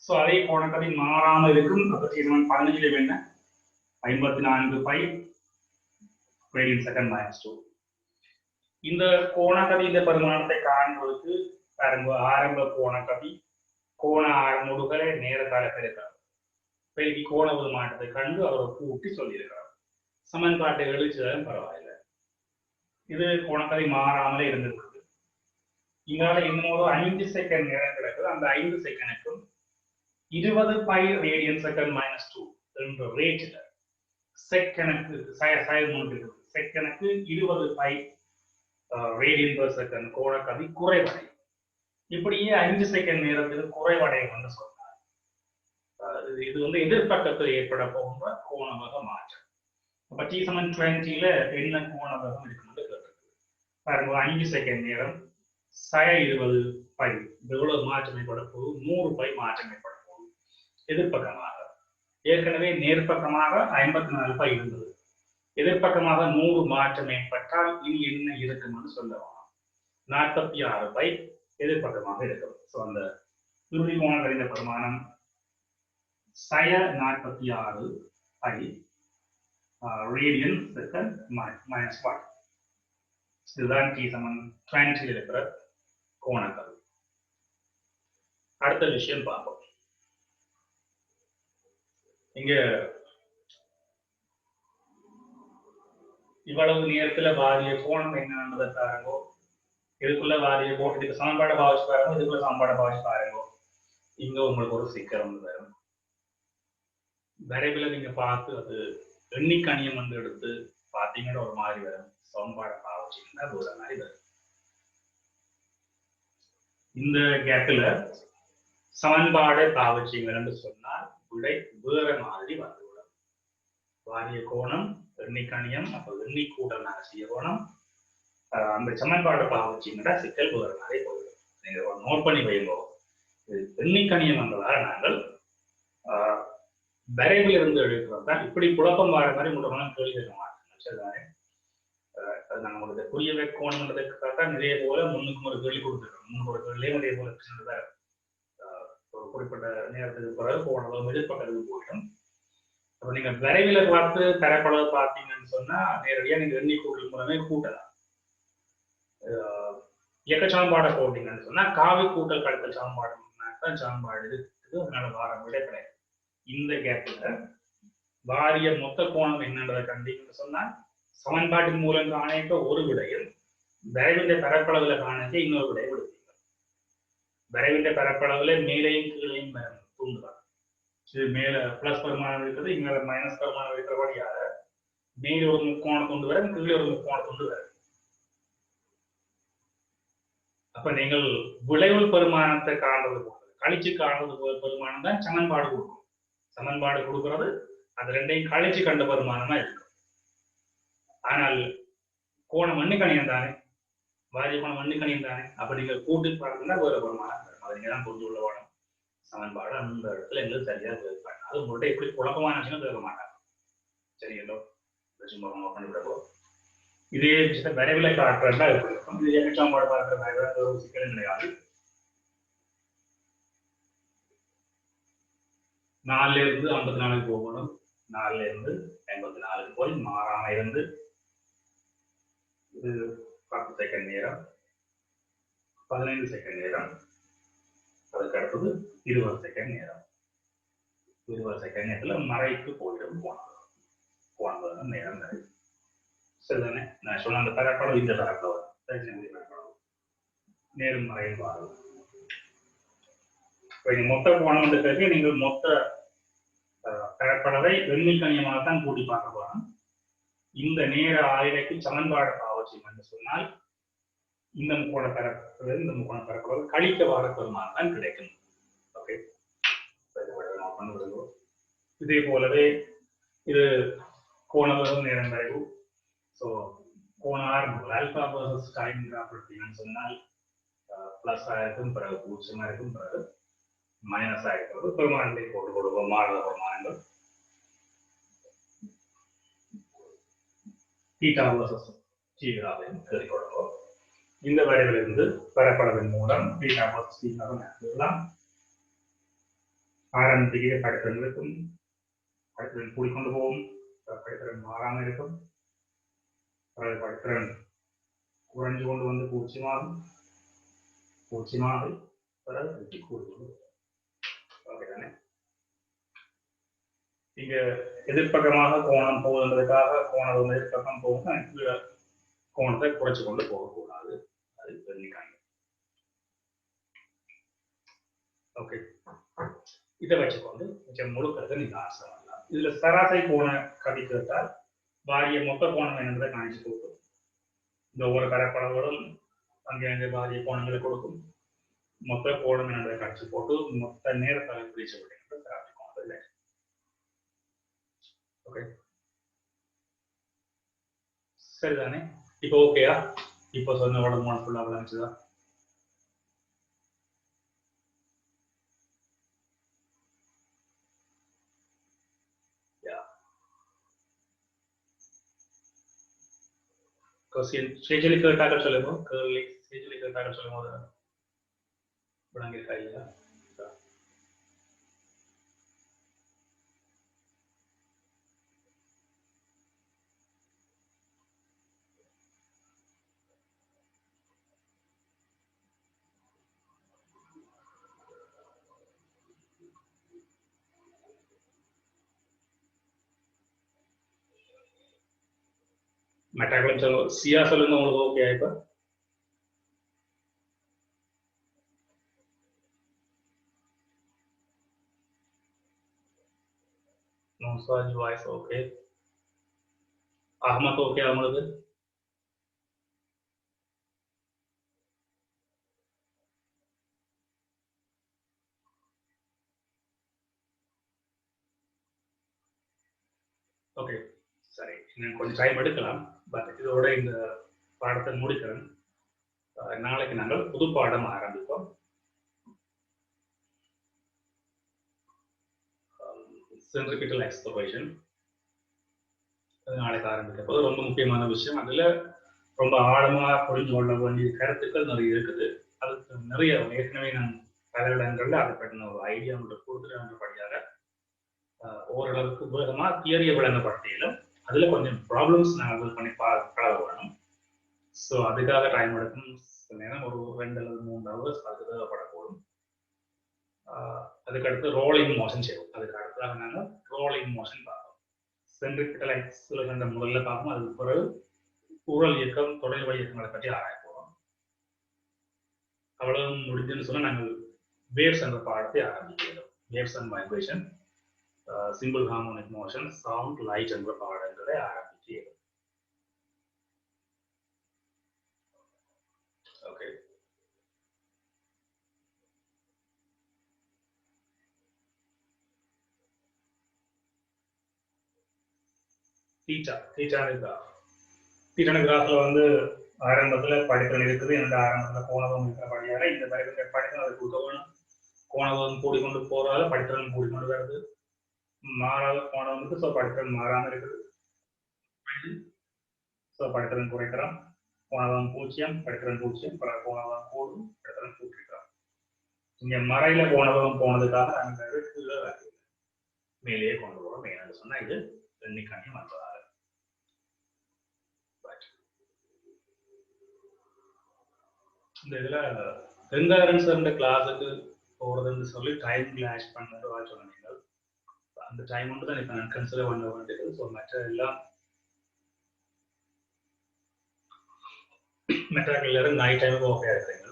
[SPEAKER 1] ஸோ அதே கோண கதி மாறாமல் இருக்கும். அப்ப டி சமன் 15ல என்ன? 54 பை ரேடியன் செகண்ட் மைனஸ் 2. இந்த கோணக்கதியின் பரிமாணத்தை காண்பதற்கு பாருங்க, ஆரம்ப கோணக்கதி கோண ஆரமுடுகளை நேரத்தால பெருக்கிறார். பெருக்கி கோண பரிமாணத்தை கண்டு அவரை கூட்டி சொல்லியிருக்கிறார். சமன்பாட்டை எழுதிச்சதும் பரவாயில்லை. இது கோணக்கதி மாறாமலே இருந்திருக்கு. இங்கால இன்னும் ஒரு 5 செகண்ட் நேரம் கிடக்குது. அந்த 5 செகண்டுக்கும் 20 பை ரேடியன் செகண்ட் மைனஸ் 2 என்ற ரேட்ல செகண்டுக்கு செகண்டுக்கு 20 பை ரேடியன் பெர் செகண்ட் கோணக்கதி குறைவடையும். இப்படியே 5 செகண்ட் நேரத்துக்கு குறைவடையும் என்று சொன்னார். இது வந்து எதிர்பக்கத்தில் ஏற்பட போகின்ற கோணமாக மாற்றம். அப்ப T=20ல என்ன கோணமாக இருக்குன்னு கேட்டிருக்கு. பாருங்க, 5 செகண்ட் நேரம் 20 பை எவ்வளவு மாற்றம் ஏற்பட போகுது? 100 பை மாற்றம் ஏற்பட போகுது எதிர்பக்கமாக. ஏற்கனவே நேர்பக்கமாக 54 பை இருந்தது. எதிர்பக்கமாக 100 மாற்றம் ஏற்பட்டால் இனி என்ன இருக்கும்னு சொல்லலாம். 46 பை எதிர்பக்கமாக இருக்கும். ஸோ அந்த இறுதி கோணங்களின் பரிமாணம் 46 பை ரேடியன் செகண்ட் மைனஸ் 1. இதுதான் T=20 இருக்கிற கோணங்கள். அடுத்த விஷயம் பார்ப்போம். இங்க இவ்வளவு நேரத்துல வாரிய கோணம் என்னன்றதை பாருங்க. இதுக்குள்ள வாரிய இதுக்கு சமன்பாடை பாவிச்சு பாருங்க, இதுக்குள்ள சமன்பாடை பாவிச்சு பாருங்க. இங்க உங்களுக்கு ஒரு சிக்கல் வந்து வரும். வரைவில் நீங்க பார்த்து அது எண்ணிக்கணியம் வந்து எடுத்து பார்த்தீங்கன்னா ஒரு மாதிரி வரும். சமன்பாடை பாவிச்சிங்கன்னா அது ஒரு மாதிரி வரும். இந்த கேப்ல சமன்பாடை பாவிச்சிங்கன்னு சொன்னால் விடை வேற மாதிரி வந்துவிடும். வாரிய கோணம் எண்ணிக்கணியம், அப்போ எண்ணி கூட்டல் செய்ய கோணம். அந்த சமன்பாடை பாவிச்சிங்கன்னா சிக்கல் வேற மாதிரி போயிடும். நீங்க நோட் பண்ணி வைங்கோ. எண்ணிக்கணியம் வந்ததால் நாங்கள் வரைவில் இருந்து எடுக்கிறோம் தான். இப்படி குழப்பம் வர மாதிரி முழுவதும் கேள்வி கேட்க மாட்டோம். சரிதானே? அது நாங்கள் உங்களுக்கு புரிய வைக்கணுன்றதுக்காக இதே போல முன்னுக்கும் ஒரு கேள்வி கொடுத்துருக்கோம். முன்னுக்கு ஒரு கேள்வியும் இதே போல ஒரு குறிப்பிட்ட நேரத்துக்கு பிறகு போனதும் எதிர்பக்கத்துக்கு போயிடும். அப்போ நீங்க விரைவில் பார்த்து தரப்பளவு பார்த்தீங்கன்னு சொன்னா நேரடியாக நீங்க எண்ணி கூட்டல் மூலமே கூட்டலாம். இயக்க சமன்பாடை போட்டீங்கன்னு சொன்னா காவி கூட்டல் கழித்தல் சமன்பாடு தான் சமன்பாடு இருக்குது. அதனால வார விட கிடையாது. இந்த கேப்ல வாரிய மொத்த கோணம் என்னன்றதை கண்டிங்கன்னு சொன்னா சமன்பாட்டின் மூலம் காணிக்க ஒரு விடையும் விரைவின் பரப்பளவுல காணிக்க இன்னொரு விடையை விடுவீங்க. விரைவின் பரப்பளவுல மேலையும் கீழையும் தூண்டுவாங்க. இது மேல பிளஸ் பெருமானம் இருக்கிறது, இங்க மைனஸ் பெருமானம் இருக்கிறபடியாக மேல ஒரு முக்கோணம் கொண்டு வர, கீழே ஒரு முக்கோணம் கொண்டு வர. அப்ப நீங்கள் விளைவு பெருமானத்தை காண்றது போகிறது, கழிச்சு காண்றது பெருமானம் தான் சமன்பாடு கொடுக்கும். சமன்பாடு கொடுக்கிறது அது ரெண்டையும் கழிச்சு கண்ட பெருமானமா இருக்கும். ஆனால் கோணம் எண்ணிக்கணியம் தானே, வாரிய கோணம் எண்ணிக்கணியம் தானே. அப்ப நீங்கள் கூட்டி பார்த்தீங்கன்னா வேற பெருமானம் அதை நீங்க தான் புரிஞ்சு உள்ள வேணும். சமன்பாடு அந்த இடத்துல எங்களுக்கு சரியா இருப்பாங்க. அது உங்கள்கிட்ட எப்படி குழப்பமான விஷயம் கேட்க மாட்டாங்க. சரியோ, சும்மா பண்ணி விடப்போ இதே விஷயத்த விரைவில் காட்டுறதா இருக்கும். இது இயக்க சமன்பாடு பார்க்கிற ஒரு சிக்கலும் கிடையாது. 4ல இருந்து 54 போகணும். 4ல இருந்து 54 போய் மாறாம இருந்து இது 10 செகண்ட் நேரம், 15 செகண்ட் நேரம், அதுக்கு அடுத்தது 20 செகண்ட் நேரம். 20 செகண்ட் நேரத்துல மறைக்கு போயிடும் போனது நேரம் நிறைய. சரிதானே? நான் சொன்ன அந்த பரப்பளவு இந்த பரப்பளவு நேரம் மறையில் வாழும். மொத்த கோணம் பிறகு நீங்கள் மொத்த பரப்பளவை எண்ணிக்கணியமாக தான் கூட்டி பார்க்க போறோம். இந்த நேர ஆயிரக்கு சமன்பாடு பாவச்சியம் என்று சொன்னால் இந்த முக்கோண பரப்பளவு இந்த முக்கோண பரப்பளவு கழிக்க வார பெருமானம் தான் கிடைக்கும். ஓகே, இதே போலவே இது கோணம் நேரம் வரைவு. ஸோ கோண ஆரம்பம் ஆல்பா வர்சஸ் டைம் கிராஃப் எடுத்தீங்கன்னு சொன்னால் பிளஸ் ஆயிருக்கும், பிறகு பூஜ்ஜியமா இருக்கும், பிறகு மைனஸ் ஆயிருக்கிறது. பெருமானத்தை போட்டு கொடுப்போம். மாறுத பெருமானங்கள் தீட்டா வர்சஸ் தீட்டாவையும் எழுதி கொடுப்போம். இந்த வரைவிலிருந்து பரப்பளவின் மூலம் தீட்டா வர்சஸ் தீட்டாவை எழுதலாம். ஆரம்பத்துக்கு அடுத்த இருக்கும், அடுத்த கூடிக்கொண்டு போவோம். படித்திறன் மாறாமல் இருக்கும். படித்திறன் குறைஞ்சு கொண்டு வந்து பூச்சியமாகும். பூச்சியமாக பிறகு வெட்டி கூடுதல். ஓகேதானே? இங்க எதிர்ப்பக்கமாக கோணம் போகுதுன்றதுக்காக கோணம் எதிர்ப்பக்கம் போகும், கோணத்தை குறைச்சு கொண்டு போகக்கூடாது. அது தெரிஞ்சுக்காங்க. ஓகே, இதை வச்சுக்கொண்டு முழுக்கிறது நீங்க ஆசை வரலாம். இதுல சராசரி கோண கதி கேட்டால் வாரிய மொத்த கோணம் என்னன்றதை காணிச்சு கொடுக்கும். இந்த ஒவ்வொரு கரைப்படங்களும் அங்கே வாரிய கோணங்களை கொடுக்கும். மொத்த கோணம் என்னன்றதை காணிச்சு போட்டு மொத்த நேரத்தை பிரிச்சு விடுகின்ற சராசரி கோணம் இல்லை. ஓகே, சரிதானே? இப்போ ஓகேயா? இப்போ சொன்ன உடம்பு ஃபுல்லா விளைஞ்சுதா? ஸ்டேஜில் கேட்டாக்க சொல்லுங்க. ஸ்டேஜில் கேட்டாக்க சொல்லும் போது விளங்கிருக்கா இல்லையா? மெட்டாக்களும் சொல்லுங்க. சியா சொல்லுங்க உங்களுக்கு ஓகே இப்ப? நோசாஜ் வாய்ஸ் ஓகே. அஹமத் ஓகே உங்களுக்கு? ஓகே, சரி. நான் கொஞ்சம் டைம் எடுக்கலாம். பட் இதோட இந்த பாடத்தை முடிக்கிறேன். நாளைக்கு நாங்கள் புது பாடம் ஆரம்பிப்போம். சென்ட்ரிபிட்டல் எக்ஸ்ப்ளோரேஷன் நாளைக்கு ஆரம்பிக்க போது ரொம்ப முக்கியமான விஷயம். அதுல ரொம்ப ஆழமா புரிஞ்சு கொள்ள வேண்டிய கருத்துக்கள் நிறைய இருக்குது. அதுக்கு நிறைய ஏற்கனவே நான் பல இடங்கள்ல அதை பற்றின ஒரு ஐடியா உங்களுக்கு கொடுத்துட்டபடியாக ஓரளவுக்கு வேகமா தியரிய விளங்கப்படுத்தியிலும் அதுல கொஞ்சம் ப்ராப்ளம்ஸ் நாங்கள் பண்ணி பழக வேணும். ஸோ அதுக்காக டைம் எடுக்கும். சில நேரம் ஒரு 2 அல்லது 3 ஹவர்ஸ் அது தேவைப்படக்கூடும். அதுக்கடுத்து ரோலிங் மோஷன் செய்வோம். அதுக்கு அடுத்ததாக நாங்கள் ரோலிங் மோஷன் பார்ப்போம். சென்ட்ரிபிட்டல் எக்ஸ்ப்ளோரேஷன் முதல்ல பார்ப்போம். அதுக்கு பிறகு ஊழல் இயக்கம், தொடர்பு இயக்கங்களை பற்றி ஆராய போறோம். அவ்வளவு முடிஞ்சுன்னு சொன்னா நாங்கள் வேவ்ஸ் என்ற பாடத்தை ஆரம்பிக்கிறோம். Waves and vibration, simple harmonic motion, sound, light என்ற பாடங்களை ஆரம்பிக்கிறோம். ஓகே, தீட்டான கிராஃப்ல வந்து ஆரம்பத்துல படித்தல் இருக்குது. இந்த ஆரம்பத்துல கோணவம் இருக்கிறபடியால இந்த படித்தல் அதுக்கு உதவணும். கோணவம் கூடிக்கொண்டு போறதால படித்தல் கூடிக்கொண்டு வருது. மாறாத கோணம் இருக்கு. ஸோ படித்தல் மாறாமல் இருக்குது. ஸோ படித்தல் குறைக்கிறோம். கோணவம் 0, படித்தல் 0, பல கோணவம் கூடும், படித்தல் கூட்டிருக்கிறோம். இங்க மறையில கோணவம் போனதுக்காக நாங்கள் மேலேயே கொண்டு போறோம். ஏன்னு சொன்னா இது எண்ணிக்காணி வந்ததாக. இந்த இதுல கங்காரன்ஸ் கிளாஸுக்கு போறதுன்னு சொல்லி டைம் கிளாஷ் பண்ணது சொன்னீங்க. அந்த டைம் மட்டும் தான் இப்ப நான் கன்சிடர் பண்ண வேண்டியது. ஸோ மற்ற எல்லாம் மெட்ராக்கள் நைட் டைமுக்கு ஓகே இருக்கிறீங்க.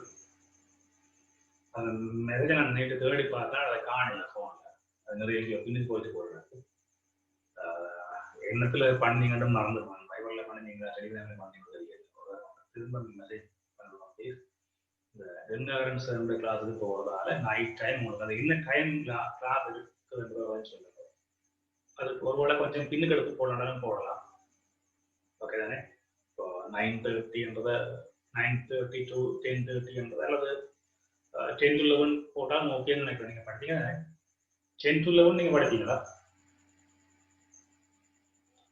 [SPEAKER 1] அந்த மெசேஜை நான் நைட்டு தேடி பார்த்தா அதை காணல ஃபோன்ல. அது நிறைய பின்னுக்கு போயிட்டு போடுறது. எண்ணத்துல பண்ணீங்கன்னு மறந்துடுவாங்க. பைபிள்ல பண்ணீங்க, டெலிகிராம்ல பண்ணீங்க, திரும்ப மெசேஜ் பண்ணுவாங்க. இந்த கங்காரன்ஸ் கிளாஸுக்கு போறதால நைட் டைம் உங்களுக்கு அது என்ன டைம் கிளாஸ் இருக்குதுன்றத சொல்லுங்க. அதுக்கு ஒருவேளை கொஞ்சம் பின்னுக்கு எடுத்து போடணும் போடலாம். ஓகே தானே? இப்போ 9:30 9:30 to 10:30 அல்லது 10 to 11 போட்டால் ஓகேன்னு நினைக்கிறேன். நீங்க படித்தீங்க 10 to 11 நீங்க படித்தீங்களா?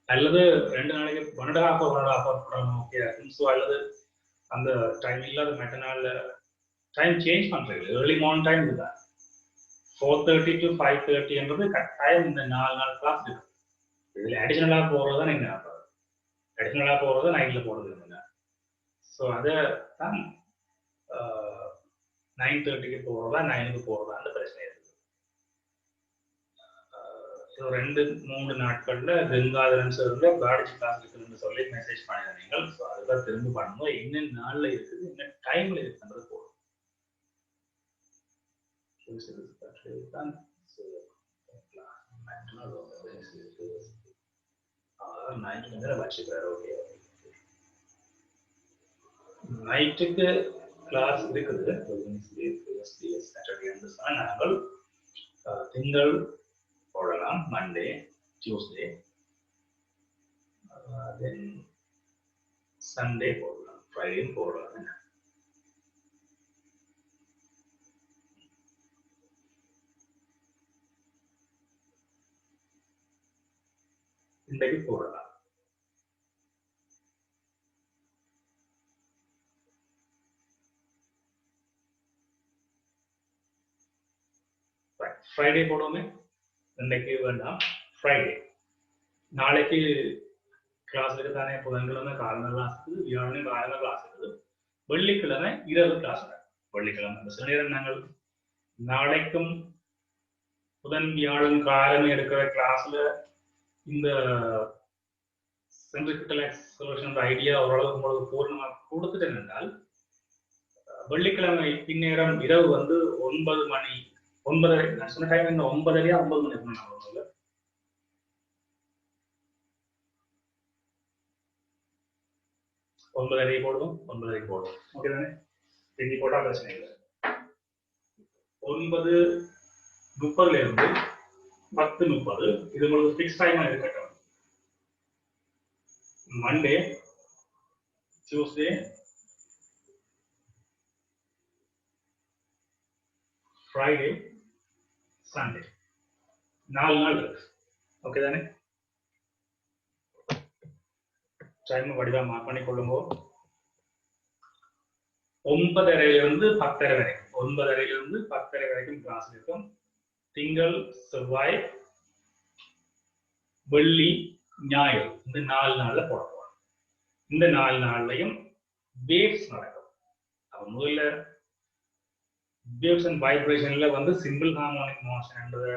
[SPEAKER 1] அல்லது 2 நாளைக்கு 1.5 ஓகே இருக்கும். ஸோ அல்லது அந்த டைம் இல்லாத மற்ற நாள்ல டைம் சேஞ்ச் பண்றது ஏர்லி மார்னிங் டைம் இதுதான். 4:30 to 5:30 என்றது கட்டாயம் இந்த 4 நாள் கிளாஸ் இருக்கு. இதில் அடிஷ்னலாக போகிறது தான் நீங்கள் அடிஷ்னலாக போகிறது நைட்டில் போடுறது இல்லைங்க. ஸோ அதை தான் 9:30க்கு போகிறதா 9க்கு போகிறதா அந்த பிரச்சனை இருக்குது. ஸோ 2-3 நாட்களில் கங்காதரன் சார்ல காலேஜ் கிளாஸ் இருக்குதுன்னு சொல்லி மெசேஜ் பண்ணியிருந்தீங்க. ஸோ அதுதான் திரும்ப பண்ணணும். என்ன நாளில் இருக்குது, என்ன டைமில் இருக்குன்றது போடும். நைட்டுக்கு கிளாஸ் இருக்குது. நாங்கள் திங்கள் போடலாம், மண்டே, டியூஸ்டே, தென் சண்டே போடலாம், ஃப்ரைடே போடலாம். இன்றைக்கு போடலாம். ஃப்ரைடே போடுவோமே, இன்றைக்கு வேண்டாம், ஃப்ரைடே. நாளைக்கு கிளாஸ் இருக்கு தானே, புதன்கிழமை காலங்கள் கிளாஸ் இருக்குது, வியாழனை காலங்கள் கிளாஸ் இருக்குது, வெள்ளிக்கிழமை இரவு கிளாஸ். வெள்ளிக்கிழமை அந்த சில நேரம் நாங்கள் நாளைக்கும் புதன் வியாழன் காலமே எடுக்கிற கிளாஸ்ல இந்த சென்ட்ரிபியூட்டல் சொல்யூஷன் ஐடியா ஓரளவுக்கு உங்களுக்கு பூர்ணமாக கொடுத்துட்டேன் என்றால், வெள்ளிக்கிழமை பின்னேரம் இரவு வந்து 9 மணி 9:30, நான் சொன்ன டைம் என்ன 9:30 9 மணி இருக்கணும். 9:30 போடுவோம், 9:30 போடுவோம். ஓகே தானே? இன்னி போட்டா பிரச்சனை இல்லை. 9:30 இருந்து 10:30 இது உங்களுக்கு ஃபிக்ஸ் டைமா இருக்கட்டும். மண்டே, டியூஸ்டே, ஃப்ரைடே, சண்டே, 4 நாள் இருக்கு. ஓகே தானே? டைம் வடிவா மார்க் பண்ணி கொள்ளுங்க. 9:30 10:30 வரைக்கும், 9:30 10:30 வரைக்கும் கிளாஸ் இருக்கும். திங்கள், செவ்வாய், வெள்ளி, ஞாயிறு இந்த 4 நாள்ல போட போறோம். இந்த 4 நாள்லையும் வேவ்ஸ் நடக்கும். அப்ப முதல்ல வேவ்ஸ் அண்ட் வைப்ரேஷன்ல வந்து சிம்பிள் ஹார்மோனிக் மோஷன் என்றது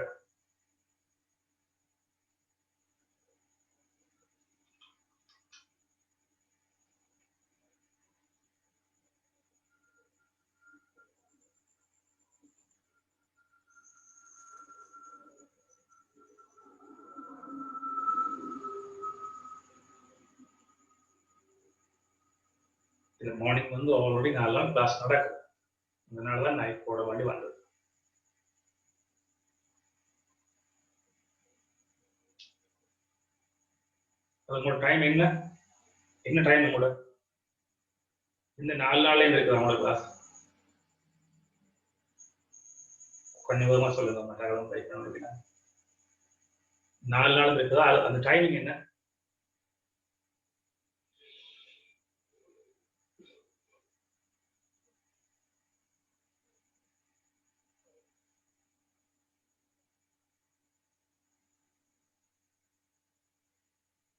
[SPEAKER 1] மார்னிங் வந்து ஆல்ரெடி 4 நாள் கிளாஸ் நடக்குது. அதனாலதான் நைட் போட வேண்டி வந்தது. உங்களோட டைம் என்ன டைம் உங்களோட இந்த 4 நாளே இருக்குது அவங்களோட கிளாஸ்? கொஞ்சம் விவரமா சொல்லுங்க. மற்றவங்களும் ட்ரை பண்ண முடியல. 4 நாள் இருக்குதா? அந்த டைமிங் என்ன?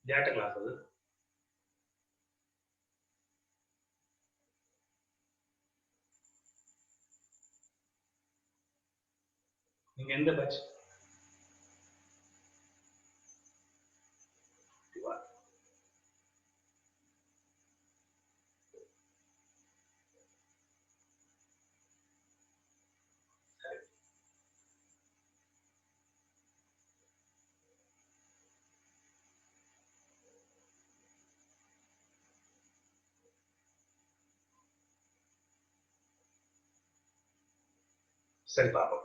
[SPEAKER 1] ஜாட்ட கிளாஸ் அது. நீங்க எந்த பேட்ச்? சரி பார்ப்போம்.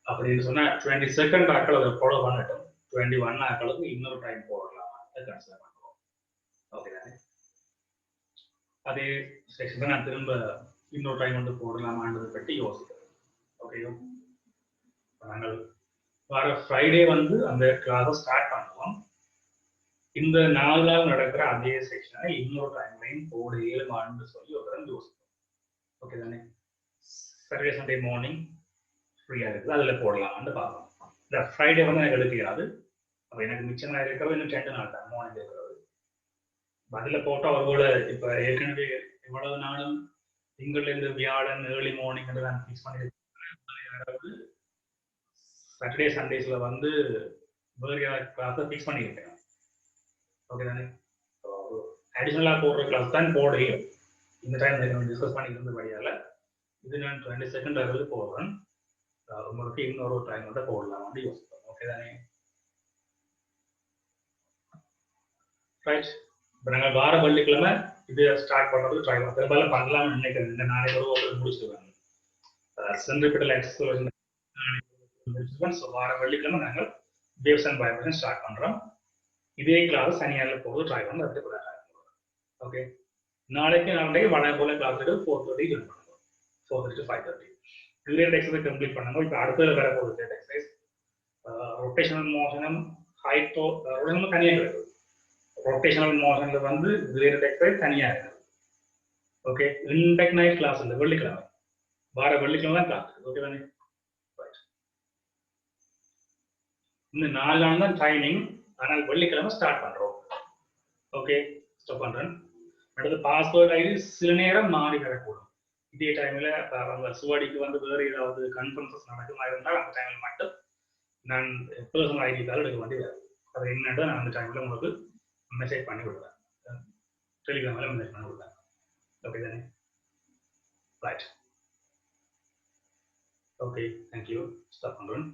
[SPEAKER 1] அப்படின்னு சொன்னா 22 ஆக்கள் அதை ஃபாலோ பண்ணட்டும். 21 ஆக்களுக்கு இன்னொரு டைம் போடலாம், அதை கன்சிடர் பண்ணுவோம். ஓகே தானே? அதே செக்ஷன் நான் திரும்ப இன்னொரு டைம் வந்து போடலாமான்றதை பற்றி யோசிக்கிறேன். ஓகேவா? நாங்கள் வர ஃப்ரைடே வந்து அந்த கிளாஸை ஸ்டார்ட் பண்ணுவோம். இந்த 4 நாள் நடக்கிற அதே செக்ஷனை இன்னொரு டைம்லையும் போட இயலுமான்னு சொல்லி ஒரு தரம் யோசிப்போம். ஓகே தானே? சாட்டர்டே சண்டே மார்னிங் ஃப்ரீயா இருக்குது, அதில் போடலாமான்னு பார்க்கலாம். இந்த ஃப்ரைடே வந்து எனக்கு எடுக்கிறாது. அப்ப எனக்கு மிச்சமாக இருக்கிறது இன்னும் 2 நாள் தான் மார்னிங் இருக்கிறது. பதில போட்டால் ஒருவேளை இப்போ ஏற்கனவே எவ்வளவு நாளும் திங்கள்லேருந்து வியாழன் ஏர்லி மார்னிங் நான் ஃபிக்ஸ் பண்ணியிருக்கேன். யாராவது சாட்டர்டே சண்டேஸ்ல வந்து வேறு கிளாஸை ஃபிக்ஸ் பண்ணியிருக்கேன். ஓகே தானே? அடிஷ்னலாக போடுற கிளாஸ் தான் போடுறேன். இந்த டைம் டிஸ்கஸ் பண்ணி இருந்தபடியால் இது நான் 22nd லெவலுக்கு போடுறேன். உங்களுக்கு இன்னொரு டைம் மட்டும் போடலாம் அப்படி யோசிப்போம். ஓகே தானே? ரைட். இப்போ நாங்கள் வார வெள்ளிக்கிழமை இது ஸ்டார்ட் பண்ணுறதுக்கு ட்ரை பண்ணுறோம். பெரும்பாலும் பண்ணலாம்னு நினைக்கிறேன். இந்த நாளைக்கு ஒரு முடிச்சுருவாங்க. சென்ட்ரிபிட்டல் எக்ஸசைஸ் ஸோ வார வெள்ளிக்கிழமை நாங்கள் வேவ்ஸ் அண்ட் வைப்ரேஷன் ஸ்டார்ட் பண்ணுறோம். இதே கிளாஸ் சனியாரில் போகிறது ட்ரை பண்ணி அதுக்கு ஓகே. நாளைக்கு வழங்க போல கிளாஸ் 4:30 ஜாயின் பண்ணுவோம். 4:30 to 5:30 கிரேட் எக்ஸசைஸ் கம்ப்ளீட் பண்ணுங்க. இப்போ அடுத்தது வேற போகுது கிரேட் எக்ஸசைஸ். ரொட்டேஷனல் மோஷனும் ஹைட்டோ உடனே தனியாக இருக்குது. ரொட்டேஷனல் மோஷன்ல வந்து கிரேட் எக்ஸசைஸ் தனியாக இருக்குது. ஓகே. இன்டெக் நைட் கிளாஸ் இல்லை, வெள்ளிக்கிழமை வார வெள்ளிக்கிழமை தான் கிளாஸ் இருக்குது. ஓகே தானே? இந்த 4 நாள் தான் ட்ரைனிங். ஆனால் வெள்ளிக்கிழமை ஸ்டார்ட் பண்ணுறோம். ஓகே, ஸ்டாப் பண்ணுறேன். அடுத்து பாஸ்வேர்ட் ஐடி சில நேரம் மாறி வரக்கூடும். இதே டைமில் அந்த சுவடிக்கு வந்து வேறு ஏதாவது கன்ஃபரன்சஸ் நடக்குமா இருந்தால் அந்த டைமில் மட்டும் நான் பர்சனல் ஐடி தான் எடுக்க வேண்டியது. அது என்னென்று நான் அந்த டைமில் உங்களுக்கு மெசேஜ் பண்ணி விடுவேன். டெலிகிராமில் மெசேஜ் பண்ணி விடுவேன். ஓகே தானே? ரைட். Okay, thank you. ஸ்டாப் பண்ணுறேன்.